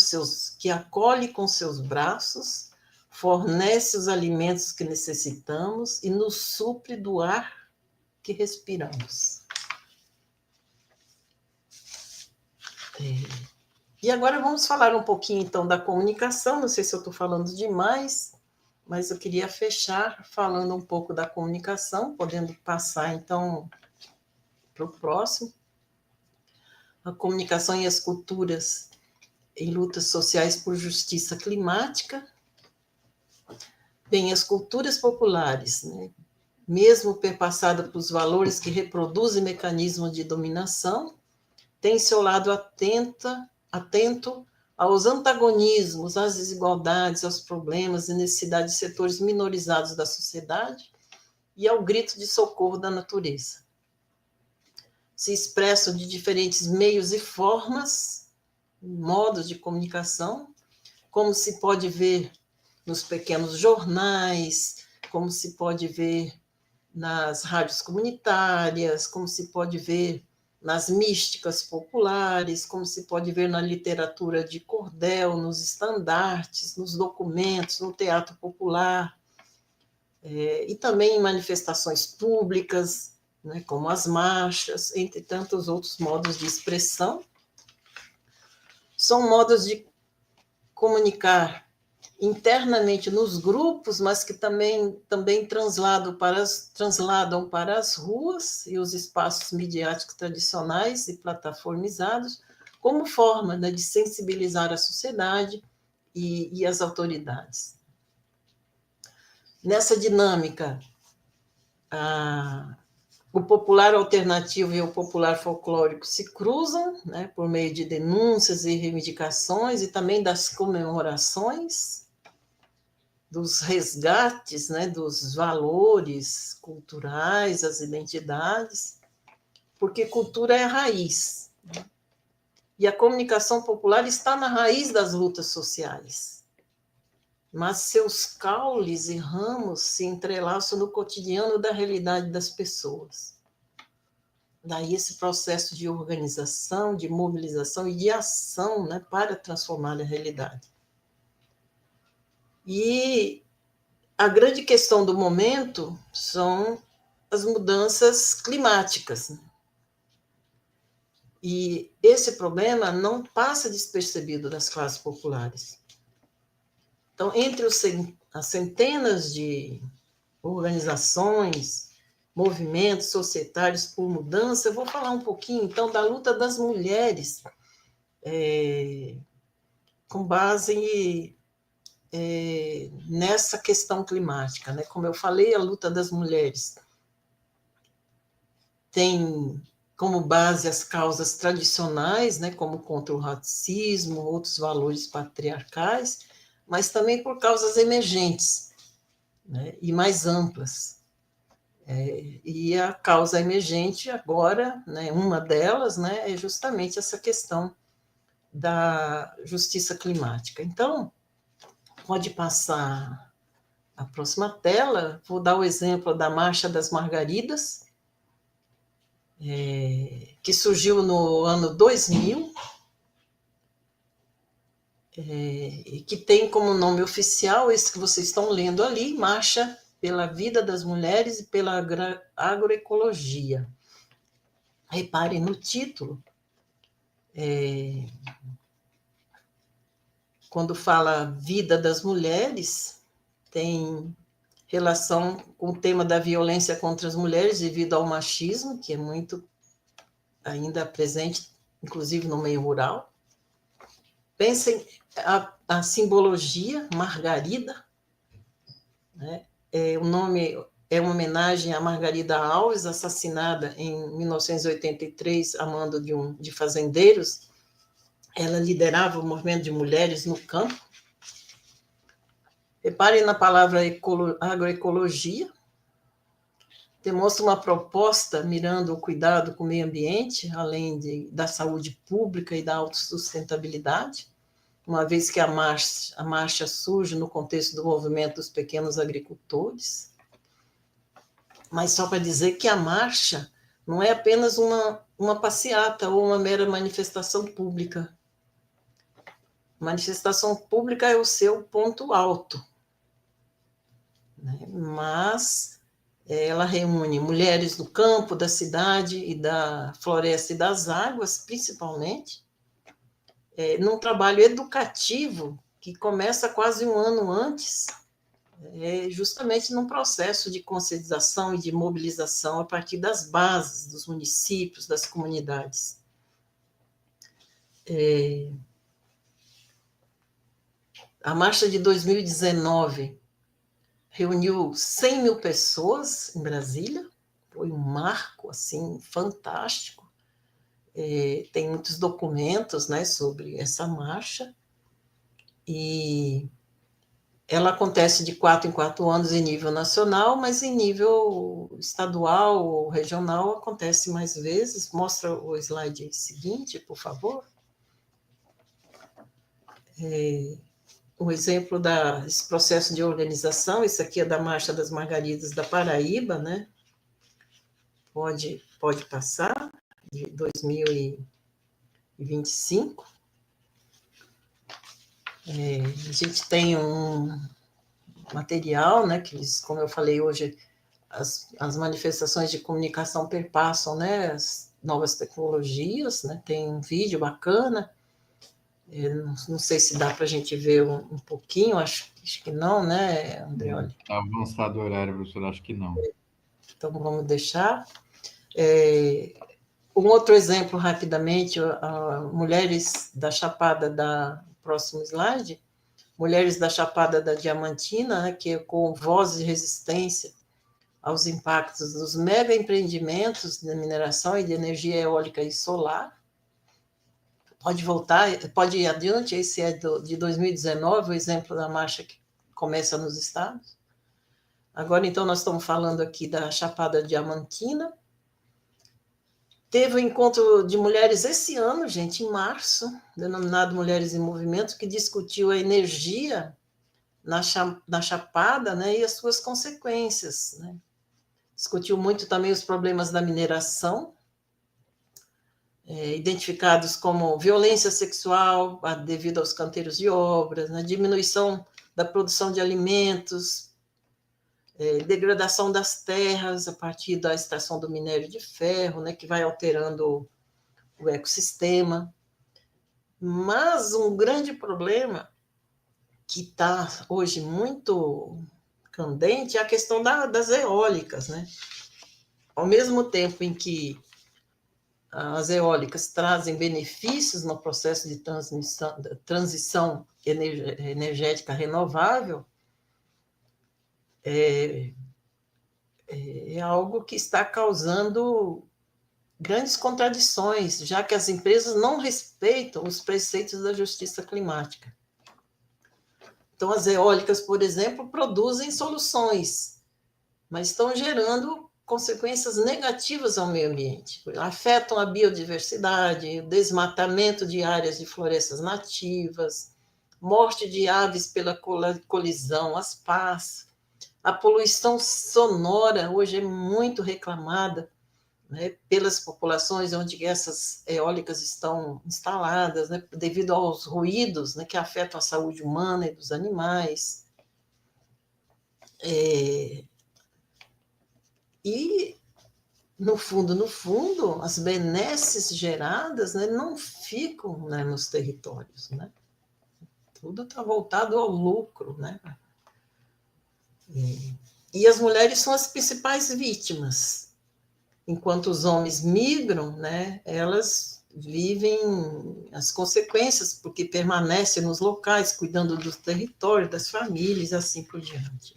Speaker 2: com seus braços, fornece os alimentos que necessitamos e nos supre do ar que respiramos. E agora vamos falar um pouquinho, então, da comunicação. Não sei se eu estou falando demais, mas eu queria fechar falando um pouco da comunicação, podendo passar, então, para o próximo. A comunicação e as culturas em lutas sociais por justiça climática. Bem, as culturas populares, né, mesmo perpassadas pelos valores que reproduzem mecanismos de dominação, têm seu lado atento aos antagonismos, às desigualdades, aos problemas e necessidades de setores minorizados da sociedade e ao grito de socorro da natureza. Se expressam de diferentes meios e formas, modos de comunicação, como se pode ver nos pequenos jornais, como se pode ver nas rádios comunitárias, como se pode ver nas místicas populares, como se pode ver na literatura de cordel, nos estandartes, nos documentos, no teatro popular, e também em manifestações públicas, né, como as marchas, entre tantos outros modos de expressão. São modos de comunicar internamente nos grupos, mas que também transladam para as ruas e os espaços midiáticos tradicionais e plataformizados, como forma, né, de sensibilizar a sociedade e as autoridades. Nessa dinâmica, o popular alternativo e o popular folclórico se cruzam, né, por meio de denúncias e reivindicações e também das comemorações, dos resgates, né, dos valores culturais, as identidades, porque cultura é a raiz. Né? E a comunicação popular está na raiz das lutas sociais. Mas seus caules e ramos se entrelaçam no cotidiano da realidade das pessoas. Daí esse processo de organização, de mobilização e de ação, né, para transformar a realidade. E a grande questão do momento são as mudanças climáticas. E esse problema não passa despercebido das classes populares. Então, entre as centenas de organizações, movimentos societários por mudança, eu vou falar um pouquinho, então, da luta das mulheres, com base nessa questão climática, né? Como eu falei, a luta das mulheres tem como base as causas tradicionais, né, como contra o racismo, outros valores patriarcais, mas também por causas emergentes, né, e mais amplas. E a causa emergente agora, né, uma delas, né, é justamente essa questão da justiça climática. Então, pode passar a próxima tela, vou dar o exemplo da Marcha das Margaridas, que surgiu no ano 2000, e que tem como nome oficial esse que vocês estão lendo ali, Marcha pela Vida das Mulheres e pela Agroecologia. Reparem no título, quando fala Vida das Mulheres, tem relação com o tema da violência contra as mulheres devido ao machismo, que é muito ainda presente, inclusive no meio rural. Pensem a simbologia, Margarida, né? O nome é uma homenagem a Margarida Alves, assassinada em 1983 a mando de fazendeiros. Ela liderava o movimento de mulheres no campo. Reparem na palavra agroecologia, demonstra uma proposta mirando o cuidado com o meio ambiente, além da saúde pública e da autossustentabilidade, uma vez que a marcha surge no contexto do movimento dos pequenos agricultores. Mas só para dizer que a marcha não é apenas uma passeata ou uma mera manifestação pública. Manifestação pública é o seu ponto alto, né? Mas ela reúne mulheres do campo, da cidade e da floresta e das águas, principalmente, num trabalho educativo que começa quase um ano antes, justamente num processo de conscientização e de mobilização a partir das bases, dos municípios, das comunidades. A marcha de 2019 reuniu 100 mil pessoas em Brasília, foi um marco assim, fantástico. Tem muitos documentos, né, sobre essa marcha, e ela acontece de 4 em 4 anos em nível nacional, mas em nível estadual ou regional acontece mais vezes. Mostra o slide seguinte, por favor. O exemplo desse processo de organização, isso aqui é da Marcha das Margaridas da Paraíba, né? Pode passar, de 2025. A gente tem um material, né, que eles, como eu falei hoje, as manifestações de comunicação perpassam, né, as novas tecnologias, né, tem um vídeo bacana, não sei se dá para a gente ver um pouquinho, acho que não, né, Andreoli?
Speaker 3: Está avançado o horário, professor, acho que não.
Speaker 2: Então, vamos deixar. Um outro exemplo, rapidamente, mulheres da Chapada próximo slide, mulheres da Chapada da Diamantina, né, que com voz de resistência aos impactos dos mega empreendimentos de mineração e de energia eólica e solar. Pode voltar, pode ir adiante, esse é de 2019, o exemplo da marcha que começa nos estados. Agora, então, nós estamos falando aqui da Chapada Diamantina. Teve um encontro de mulheres esse ano, gente, em março, denominado Mulheres em Movimento, que discutiu a energia na Chapada, né, e as suas consequências, né? Discutiu muito também os problemas da mineração, identificados como violência sexual devido aos canteiros de obras, né, diminuição da produção de alimentos, degradação das terras a partir da extração do minério de ferro, né, que vai alterando o ecossistema. Mas um grande problema que está hoje muito candente é a questão das eólicas, né? Ao mesmo tempo em que as eólicas trazem benefícios no processo de transição energética renovável é algo que está causando grandes contradições, já que as empresas não respeitam os preceitos da justiça climática. Então, as eólicas, por exemplo, produzem soluções, mas estão gerando consequências negativas ao meio ambiente. Afetam a biodiversidade, o desmatamento de áreas de florestas nativas, morte de aves pela colisão, as pás. A poluição sonora hoje é muito reclamada, né, pelas populações onde essas eólicas estão instaladas, né, devido aos ruídos, né, que afetam a saúde humana e dos animais. E, no fundo, as benesses geradas, né, não ficam, né, nos territórios. Né? Tudo está voltado ao lucro. Né? E as mulheres são as principais vítimas. Enquanto os homens migram, né, elas vivem as consequências, porque permanecem nos locais, cuidando do território, das famílias, assim por diante.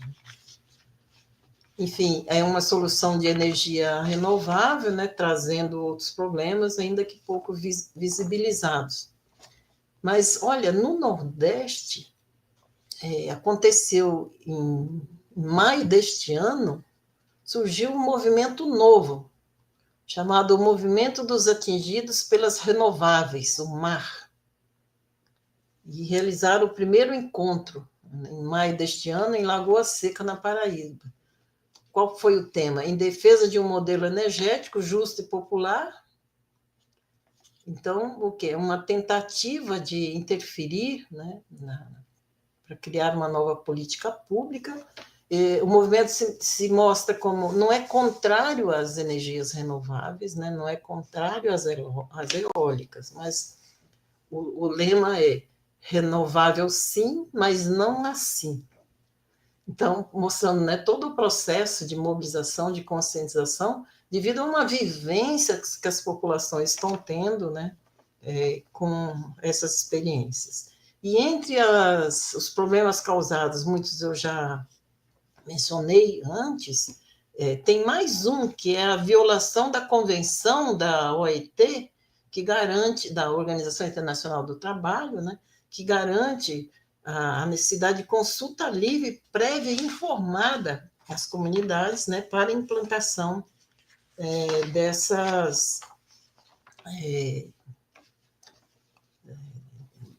Speaker 2: Enfim, é uma solução de energia renovável, né, trazendo outros problemas, ainda que pouco visibilizados. Mas, olha, no Nordeste, aconteceu em maio deste ano, surgiu um movimento novo, chamado Movimento dos Atingidos pelas Renováveis, o MAR. E realizaram o primeiro encontro, em maio deste ano, em Lagoa Seca, na Paraíba. Qual foi o tema? Em defesa de um modelo energético justo e popular. Então, o quê? Uma tentativa de interferir, né, para criar uma nova política pública. O movimento se mostra como, não é contrário às energias renováveis, né, não é contrário às eólicas, mas o lema é renovável sim, mas não assim. Então, mostrando, né, todo o processo de mobilização, de conscientização, devido a uma vivência que as populações estão tendo, né, com essas experiências. E entre os problemas causados, muitos eu já mencionei antes, tem mais um, que é a violação da Convenção da OIT, que garante, da Organização Internacional do Trabalho, né, que garante a necessidade de consulta livre, prévia e informada às comunidades, né, para a implantação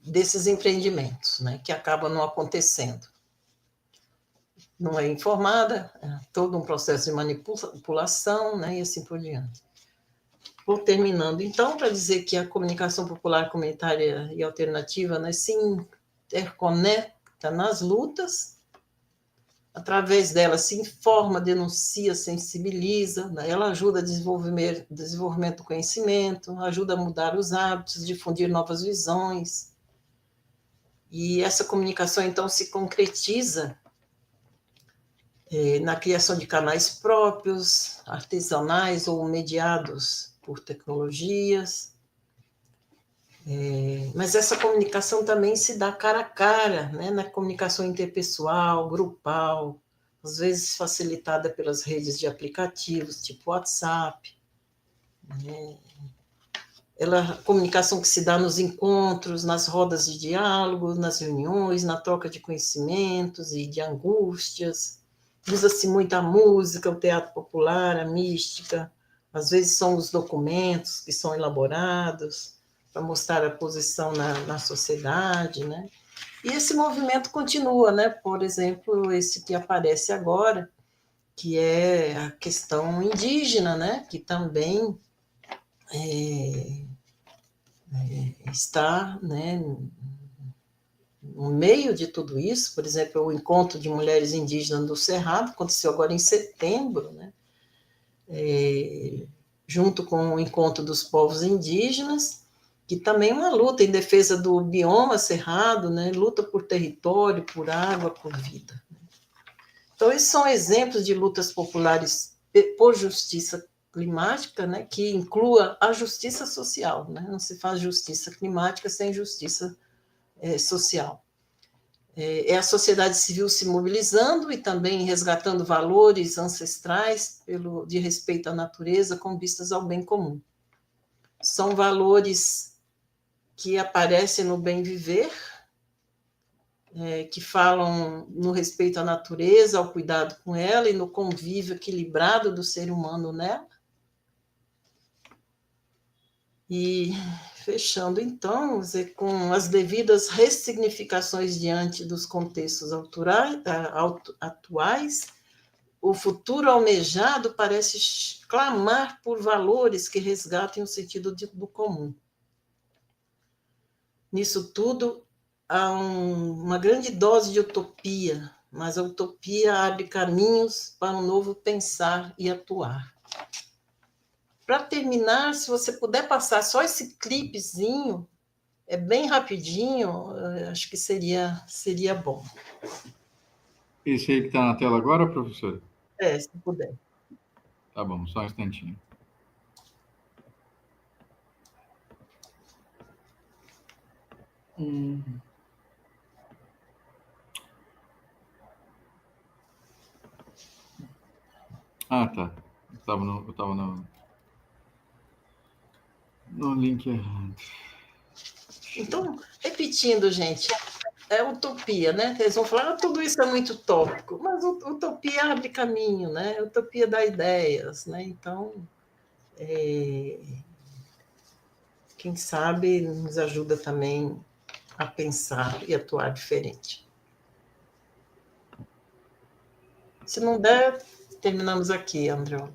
Speaker 2: desses empreendimentos, né, que acabam não acontecendo. Não é informada, é todo um processo de manipulação, né, e assim por diante. Vou terminando, então, para dizer que a comunicação popular, comunitária e alternativa, né, se interconecta nas lutas, através dela se informa, denuncia, sensibiliza, né, ela ajuda a desenvolvimento do conhecimento, ajuda a mudar os hábitos, difundir novas visões, e essa comunicação, então, se concretiza na criação de canais próprios, artesanais ou mediados por tecnologias. Mas essa comunicação também se dá cara a cara, né, na comunicação interpessoal, grupal, às vezes facilitada pelas redes de aplicativos, tipo WhatsApp. A comunicação que se dá nos encontros, nas rodas de diálogo, nas reuniões, na troca de conhecimentos e de angústias. Usa-se muito a música, o teatro popular, a mística, às vezes são os documentos que são elaborados para mostrar a posição na sociedade, né? E esse movimento continua, né? Por exemplo, esse que aparece agora, que é a questão indígena, né? Que também está, né, no meio de tudo isso. Por exemplo, o encontro de mulheres indígenas do Cerrado aconteceu agora em setembro, né? Junto com o encontro dos povos indígenas, que também é uma luta em defesa do bioma cerrado, né? Luta por território, por água, por vida. Então, esses são exemplos de lutas populares por justiça climática, né? Que inclua a justiça social, né? Não se faz justiça climática sem justiça social. É a sociedade civil se mobilizando e também resgatando valores ancestrais de respeito à natureza com vistas ao bem comum. São valores que aparecem no bem viver, que falam no respeito à natureza, ao cuidado com ela e no convívio equilibrado do ser humano nela. E fechando, então, com as devidas ressignificações diante dos contextos atuais, o futuro almejado parece clamar por valores que resgatem o sentido do comum. Nisso tudo, há uma grande dose de utopia, mas a utopia abre caminhos para um novo pensar e atuar. Para terminar, se você puder passar só esse clipezinho, é bem rapidinho, acho que seria bom.
Speaker 3: Esse aí que está na tela agora, professor?
Speaker 2: Se puder.
Speaker 3: Tá bom, só um instantinho. Ah, tá. Eu estava no link errado.
Speaker 2: Então, repetindo, gente, é utopia, né? Eles vão falar, tudo isso é muito utópico, mas utopia abre caminho, né? Utopia dá ideias, né? Então, quem sabe nos ajuda também a pensar e atuar diferente. Se não der, terminamos aqui, André.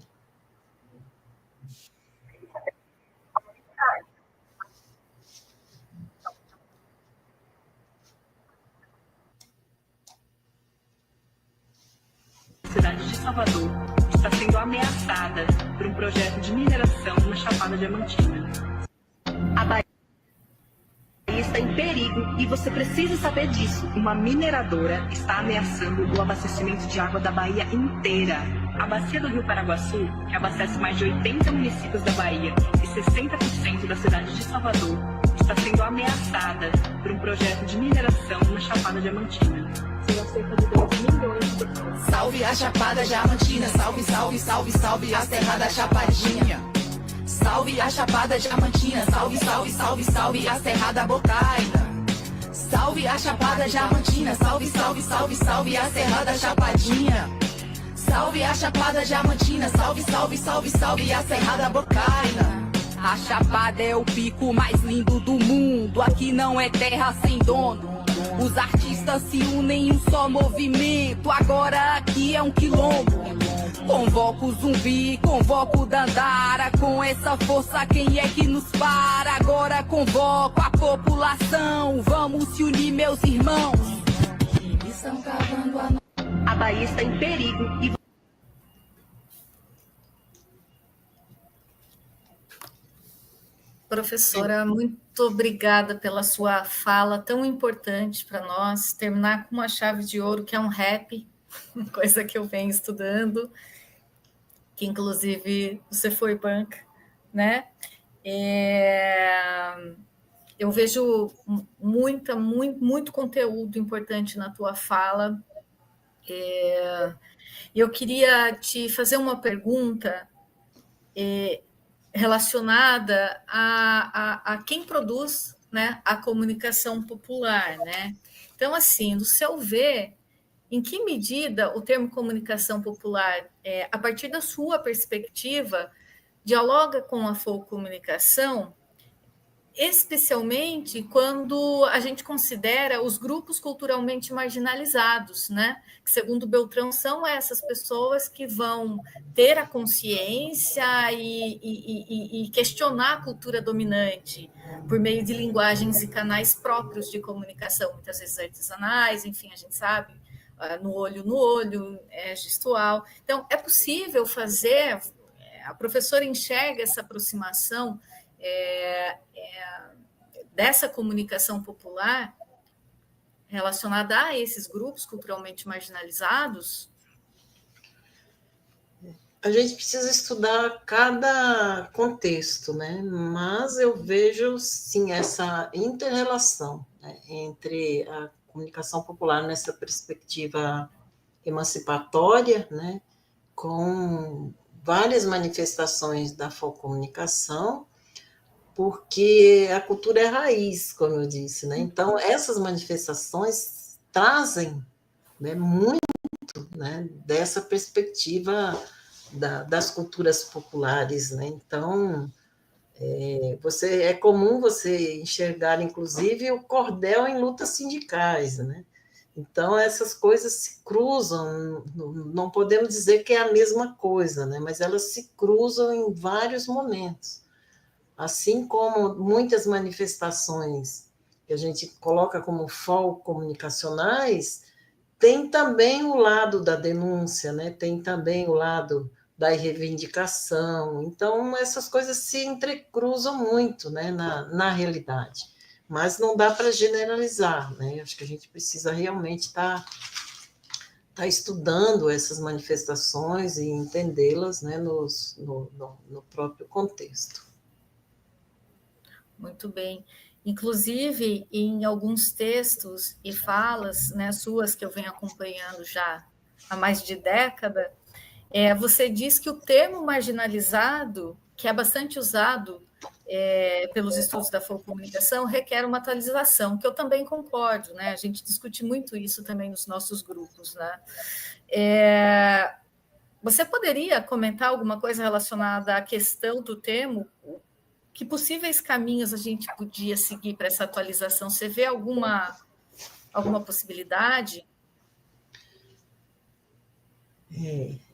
Speaker 4: A cidade de Salvador está sendo ameaçada por um projeto de mineração na Chapada Diamantina. A Bahia está em perigo e você precisa saber disso. Uma mineradora está ameaçando o abastecimento de água da Bahia inteira. A bacia do Rio Paraguaçu, que abastece mais de 80 municípios da Bahia e 60% da cidade de Salvador, está sendo ameaçada por um projeto de mineração na Chapada Diamantina. Cerca de 2 milhões de pessoas.
Speaker 5: Salve a Chapada Diamantina, salve, salve, salve, salve a Serra da Chapadinha. Salve a Chapada Diamantina, salve, salve, salve, salve a Serra da Bocaina. Salve a Chapada Diamantina, salve, salve, salve, salve a Serra da Chapadinha. Salve a Chapada Diamantina, salve, salve, salve, salve a Serra da Bocaina. A Chapada é o pico mais lindo do mundo, aqui não é terra sem dono. Os artistas se unem em um só movimento, agora aqui é um quilombo. Convoco o Zumbi, convoco o Dandara, com essa força quem é que nos para? Agora convoco a população, vamos se unir meus irmãos. Estão cavando
Speaker 4: a Bahia está em perigo e...
Speaker 1: Professora, muito obrigada pela sua fala tão importante para nós. Terminar com uma chave de ouro, que é um rap, coisa que eu venho estudando, que inclusive você foi banca, né? Eu vejo muito conteúdo importante na tua fala. Eu queria te fazer uma pergunta relacionada a quem produz, né, a comunicação popular, né? Então, assim, no seu ver, em que medida o termo comunicação popular, a partir da sua perspectiva, dialoga com a folcomunicação, especialmente quando a gente considera os grupos culturalmente marginalizados, né? Que, segundo Beltrão, são essas pessoas que vão ter a consciência e questionar a cultura dominante por meio de linguagens e canais próprios de comunicação, muitas vezes artesanais, enfim, a gente sabe, no olho, gestual. Então, é possível fazer, a professora enxerga essa aproximação dessa comunicação popular relacionada a esses grupos culturalmente marginalizados?
Speaker 2: A gente precisa estudar cada contexto, né? Mas eu vejo, sim, essa inter-relação, né, entre a comunicação popular nessa perspectiva emancipatória, né, com várias manifestações da folcomunicação, porque a cultura é raiz, como eu disse, né? Então, essas manifestações trazem, né, muito, né, dessa perspectiva das culturas populares, né? Então, é comum você enxergar, inclusive, o cordel em lutas sindicais, né? Então, essas coisas se cruzam, não podemos dizer que é a mesma coisa, né? Mas elas se cruzam em vários momentos. Assim como muitas manifestações que a gente coloca como comunicacionais, tem também o lado da denúncia, né? Tem também o lado da reivindicação. Então, essas coisas se entrecruzam muito, né, na realidade. Mas não dá para generalizar, né? Acho que a gente precisa realmente estar estudando essas manifestações e entendê-las, né, no próprio contexto.
Speaker 1: Muito bem. Inclusive, em alguns textos e falas, né, suas que eu venho acompanhando já há mais de década, você diz que o termo marginalizado, que é bastante usado pelos estudos da folcomunicação, requer uma atualização, que eu também concordo, né? A gente discute muito isso também nos nossos grupos, né? Você poderia comentar alguma coisa relacionada à questão do termo? Que possíveis caminhos a gente podia seguir para essa atualização? Você vê alguma possibilidade?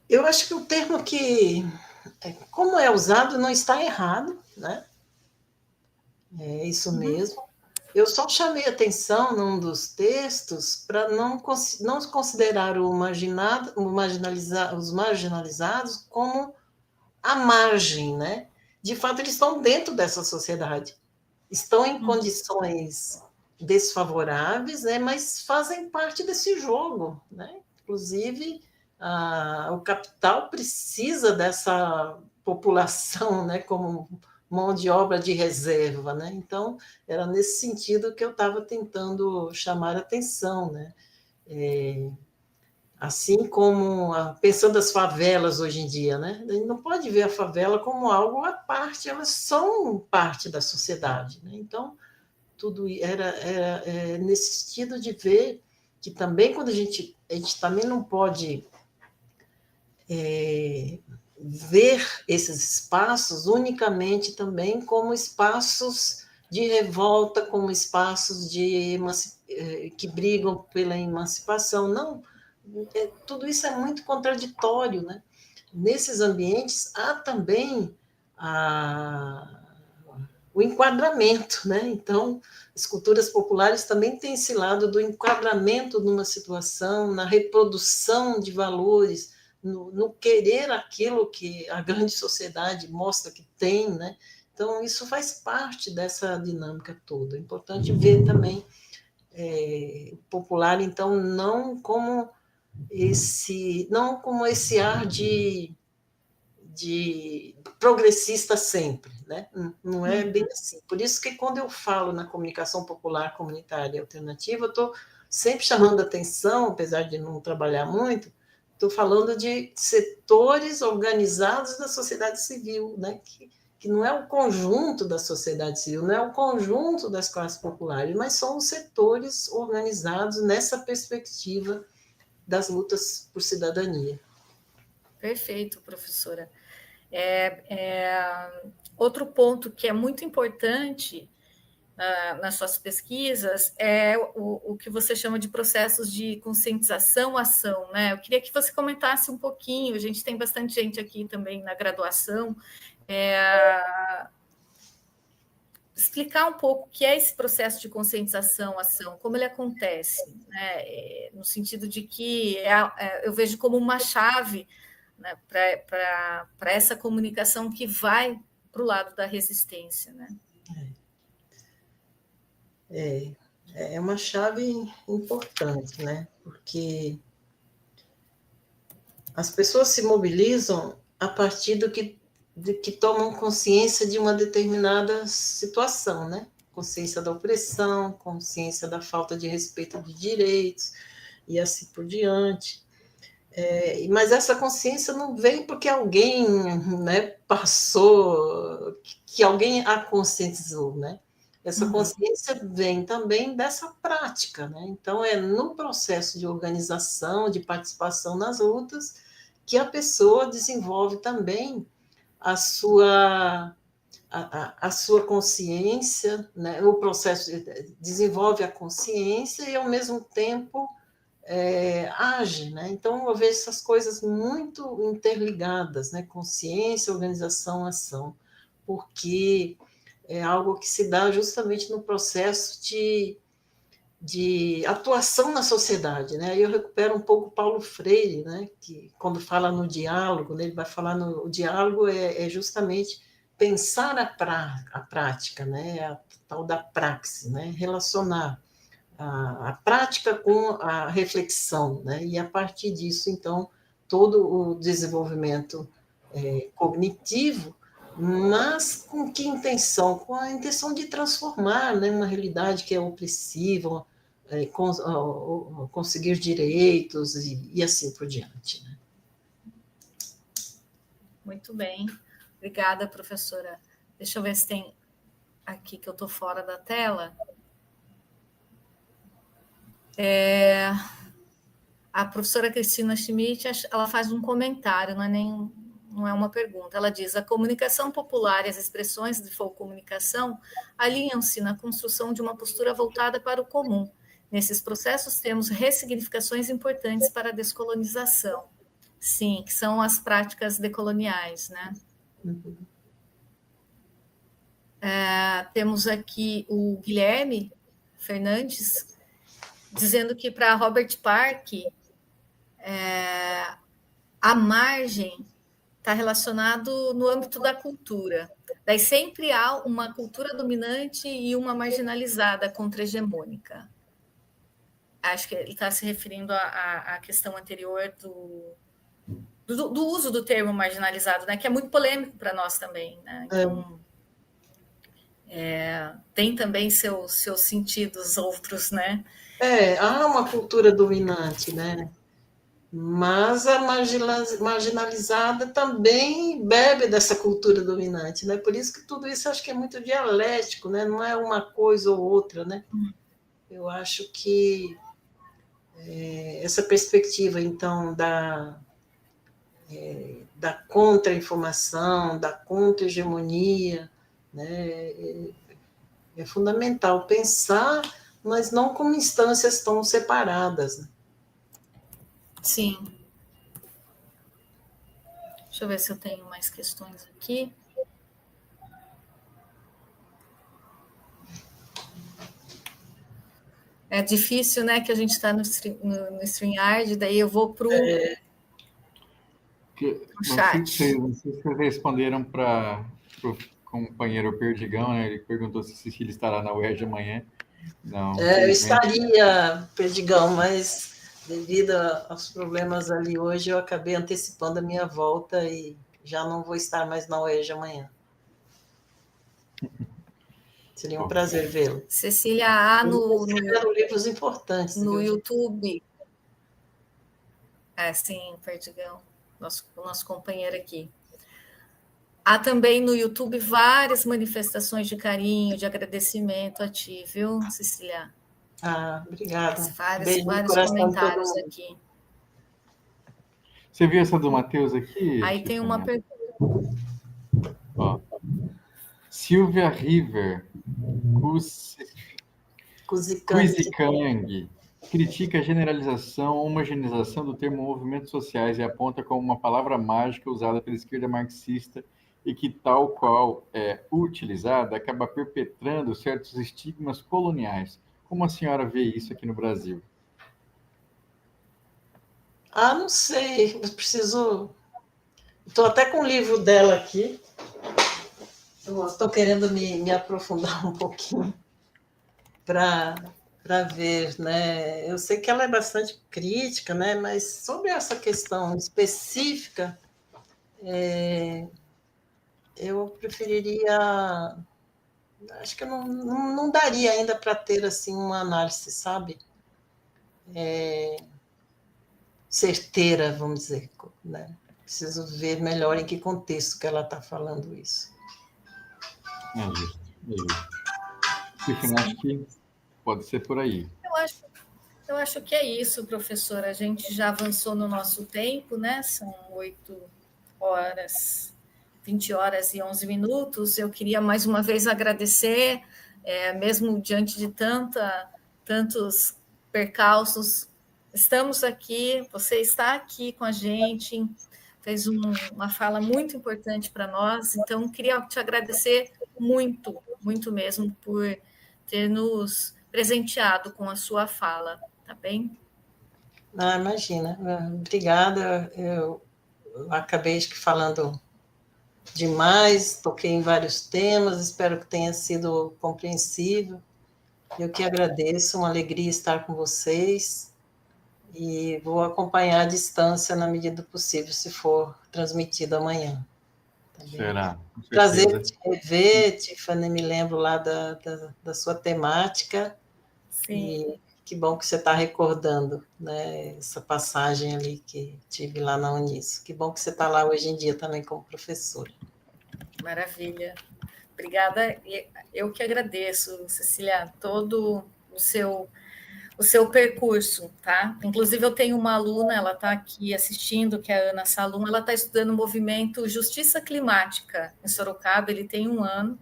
Speaker 2: Eu acho que o termo que, como é usado, não está errado, né? É isso mesmo. Eu só chamei atenção num dos textos para não considerar os marginalizados como a margem, né? De fato, eles estão dentro dessa sociedade, estão em condições desfavoráveis, né? Mas fazem parte desse jogo, né? Inclusive, o capital precisa dessa população, né? Como mão de obra de reserva, né? Então, era nesse sentido que eu estava tentando chamar a atenção, né? Assim como pensando as favelas hoje em dia, né? A gente não pode ver a favela como algo à parte, elas são parte da sociedade, né? Então, tudo era nesse sentido de ver que também quando a gente também não pode ver esses espaços unicamente também como espaços de revolta, como espaços que brigam pela emancipação. Não, tudo isso é muito contraditório, né? Nesses ambientes há também o enquadramento, né? Então, as culturas populares também têm esse lado do enquadramento numa situação, na reprodução de valores, no querer aquilo que a grande sociedade mostra que tem, né? Então, isso faz parte dessa dinâmica toda. É importante ver também o popular, então, não como esse ar de progressista sempre, né? Não é bem assim. Por isso que quando eu falo na comunicação popular, comunitária e alternativa, eu estou sempre chamando atenção, apesar de não trabalhar muito, estou falando de setores organizados da sociedade civil, né? Que não é o conjunto da sociedade civil, não é o conjunto das classes populares, mas são os setores organizados nessa perspectiva das lutas por cidadania.
Speaker 1: Perfeito, professora. Outro ponto que é muito importante nas suas pesquisas é o que você chama de processos de conscientização-ação, né? Eu queria que você comentasse um pouquinho, a gente tem bastante gente aqui também na graduação, explicar um pouco o que é esse processo de conscientização-ação, como ele acontece, né? No sentido de que eu vejo como uma chave, né, para essa comunicação que vai para o lado da resistência, né?
Speaker 2: É uma chave importante, né? Porque as pessoas se mobilizam a partir de que tomam consciência de uma determinada situação, né? consciência da opressão, consciência da falta de respeito de direitos, e assim por diante. Mas essa consciência não vem porque alguém, né, passou, que alguém a conscientizou, né? Essa consciência vem também dessa prática, né? Então, é no processo de organização, de participação nas lutas, que a pessoa desenvolve também a sua, a sua consciência, né? O processo desenvolve a consciência e, ao mesmo tempo, age, né? Então, eu vejo essas coisas muito interligadas, né? Consciência, organização, ação, porque é algo que se dá justamente no processo de atuação na sociedade, né? Aí eu recupero um pouco Paulo Freire, né? Que quando fala no diálogo, né? Ele vai falar o diálogo justamente pensar a prática, né? A tal da praxis, né? Relacionar a prática com a reflexão, né? E a partir disso, então, todo o desenvolvimento cognitivo, mas com que intenção? Com a intenção de transformar, né, uma realidade que é opressiva, conseguir direitos e assim por diante. Né?
Speaker 1: Muito bem. Obrigada, professora. Deixa eu ver se tem aqui que eu estou fora da tela. A professora Cristina Schmidt, ela faz um comentário, não é uma pergunta. Ela diz: a comunicação popular e as expressões de comunicação alinham-se na construção de uma postura voltada para o comum. Nesses processos, temos ressignificações importantes para a descolonização. Sim, que são as práticas decoloniais, né? Temos aqui o Guilherme Fernandes dizendo que para Robert Park a margem está relacionado no âmbito da cultura. Daí sempre há uma cultura dominante e uma marginalizada contra-hegemônica. Acho que ele está se referindo à questão anterior do uso do termo marginalizado, né, que é muito polêmico para nós também. Né? Então, tem também seus sentidos outros, né?
Speaker 2: Há uma cultura dominante, né? Mas a marginalizada também bebe dessa cultura dominante, né? Por isso que tudo isso acho que é muito dialético, né? Não é uma coisa ou outra, né? Eu acho que essa perspectiva, então, da contra-informação, da contra-hegemonia, né? É fundamental pensar, mas não como instâncias tão separadas. Né?
Speaker 1: Sim. Deixa eu ver se eu tenho mais questões aqui. É difícil, né, que a gente está no StreamYard, daí eu vou para o chat.
Speaker 3: Vocês responderam para o companheiro Perdigão, né? Ele perguntou se Cecília estará na UERJ amanhã. Não,
Speaker 2: eu estaria, Perdigão, mas devido aos problemas ali hoje, eu acabei antecipando a minha volta e já não vou estar mais na UERJ amanhã. Seria um prazer vê-lo.
Speaker 1: Cecília, no
Speaker 2: livros importantes.
Speaker 1: No YouTube. Sim, Perdigão, nosso companheiro aqui. Há também no YouTube várias manifestações de carinho, de agradecimento a ti, viu, Cecília?
Speaker 2: Obrigada.
Speaker 1: Vários comentários aqui.
Speaker 3: Você viu essa do Matheus aqui?
Speaker 1: Aí tem uma pergunta.
Speaker 3: Ó. Silvia River, Kuzikang, critica a generalização, homogeneização do termo movimentos sociais e aponta como uma palavra mágica usada pela esquerda marxista e que, tal qual é utilizada, acaba perpetrando certos estigmas coloniais. Como a senhora vê isso aqui no Brasil?
Speaker 2: Não sei, eu preciso... Estou até com o livro dela aqui. Estou querendo me aprofundar um pouquinho para ver, né? Eu sei que ela é bastante crítica, né? Mas sobre essa questão específica, eu preferiria acho que não daria ainda para ter assim uma análise, sabe? Certeira, vamos dizer, né? Preciso ver melhor em que contexto que ela está falando isso.
Speaker 3: É justo, é justo. Tiffany, acho que pode ser por aí.
Speaker 1: Eu acho que é isso, professora. A gente já avançou no nosso tempo, né? São 8h, 20h11. Eu queria mais uma vez agradecer, mesmo diante de tantos percalços, estamos aqui, você está aqui com a gente, fez uma fala muito importante para nós, então queria te agradecer muito, muito mesmo por ter nos presenteado com a sua fala, tá bem?
Speaker 2: Ah, imagina, obrigada. Eu acabei falando demais, toquei em vários temas, espero que tenha sido compreensível. Eu que agradeço, uma alegria estar com vocês e vou acompanhar à distância na medida do possível, se for transmitido amanhã. Tá bem?
Speaker 3: Será?
Speaker 2: Prazer te rever, Tiffany, me lembro lá da sua temática.
Speaker 1: Sim.
Speaker 2: E que bom que você está recordando, né, essa passagem ali que tive lá na Unis. Que bom que você está lá hoje em dia também como professora.
Speaker 1: Maravilha. Obrigada. Eu que agradeço, Cecília, todo o seu percurso, tá? Inclusive, eu tenho uma aluna, ela está aqui assistindo, que é a Ana Salum, ela está estudando o movimento Justiça Climática em Sorocaba, ele tem 1 ano,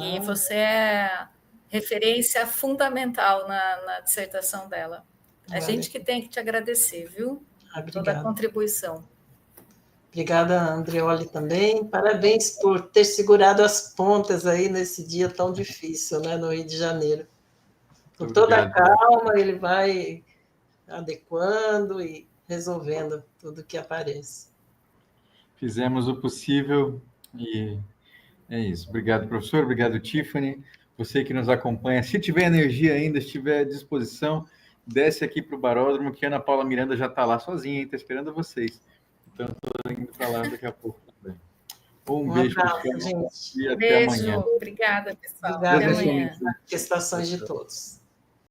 Speaker 1: e você é referência fundamental na dissertação dela. A gente que tem que te agradecer, viu? Toda a contribuição.
Speaker 2: Obrigada, Andreoli, também. Parabéns por ter segurado as pontas aí nesse dia tão difícil, né, no Rio de Janeiro. Com toda a calma, ele vai adequando e resolvendo tudo que aparece.
Speaker 3: Fizemos o possível e é isso. Obrigado, professor. Obrigado, Tiffany. Você que nos acompanha, se tiver energia ainda, se tiver à disposição, desce aqui para o Baródromo, que a Ana Paula Miranda já está lá sozinha, está esperando vocês. Então, estou indo para lá daqui a pouco também. Um beijo,
Speaker 2: abraço, gente.
Speaker 3: E até amanhã.
Speaker 1: Obrigada, pessoal.
Speaker 2: Obrigada,
Speaker 1: até amanhã.
Speaker 2: Manifestações de todos.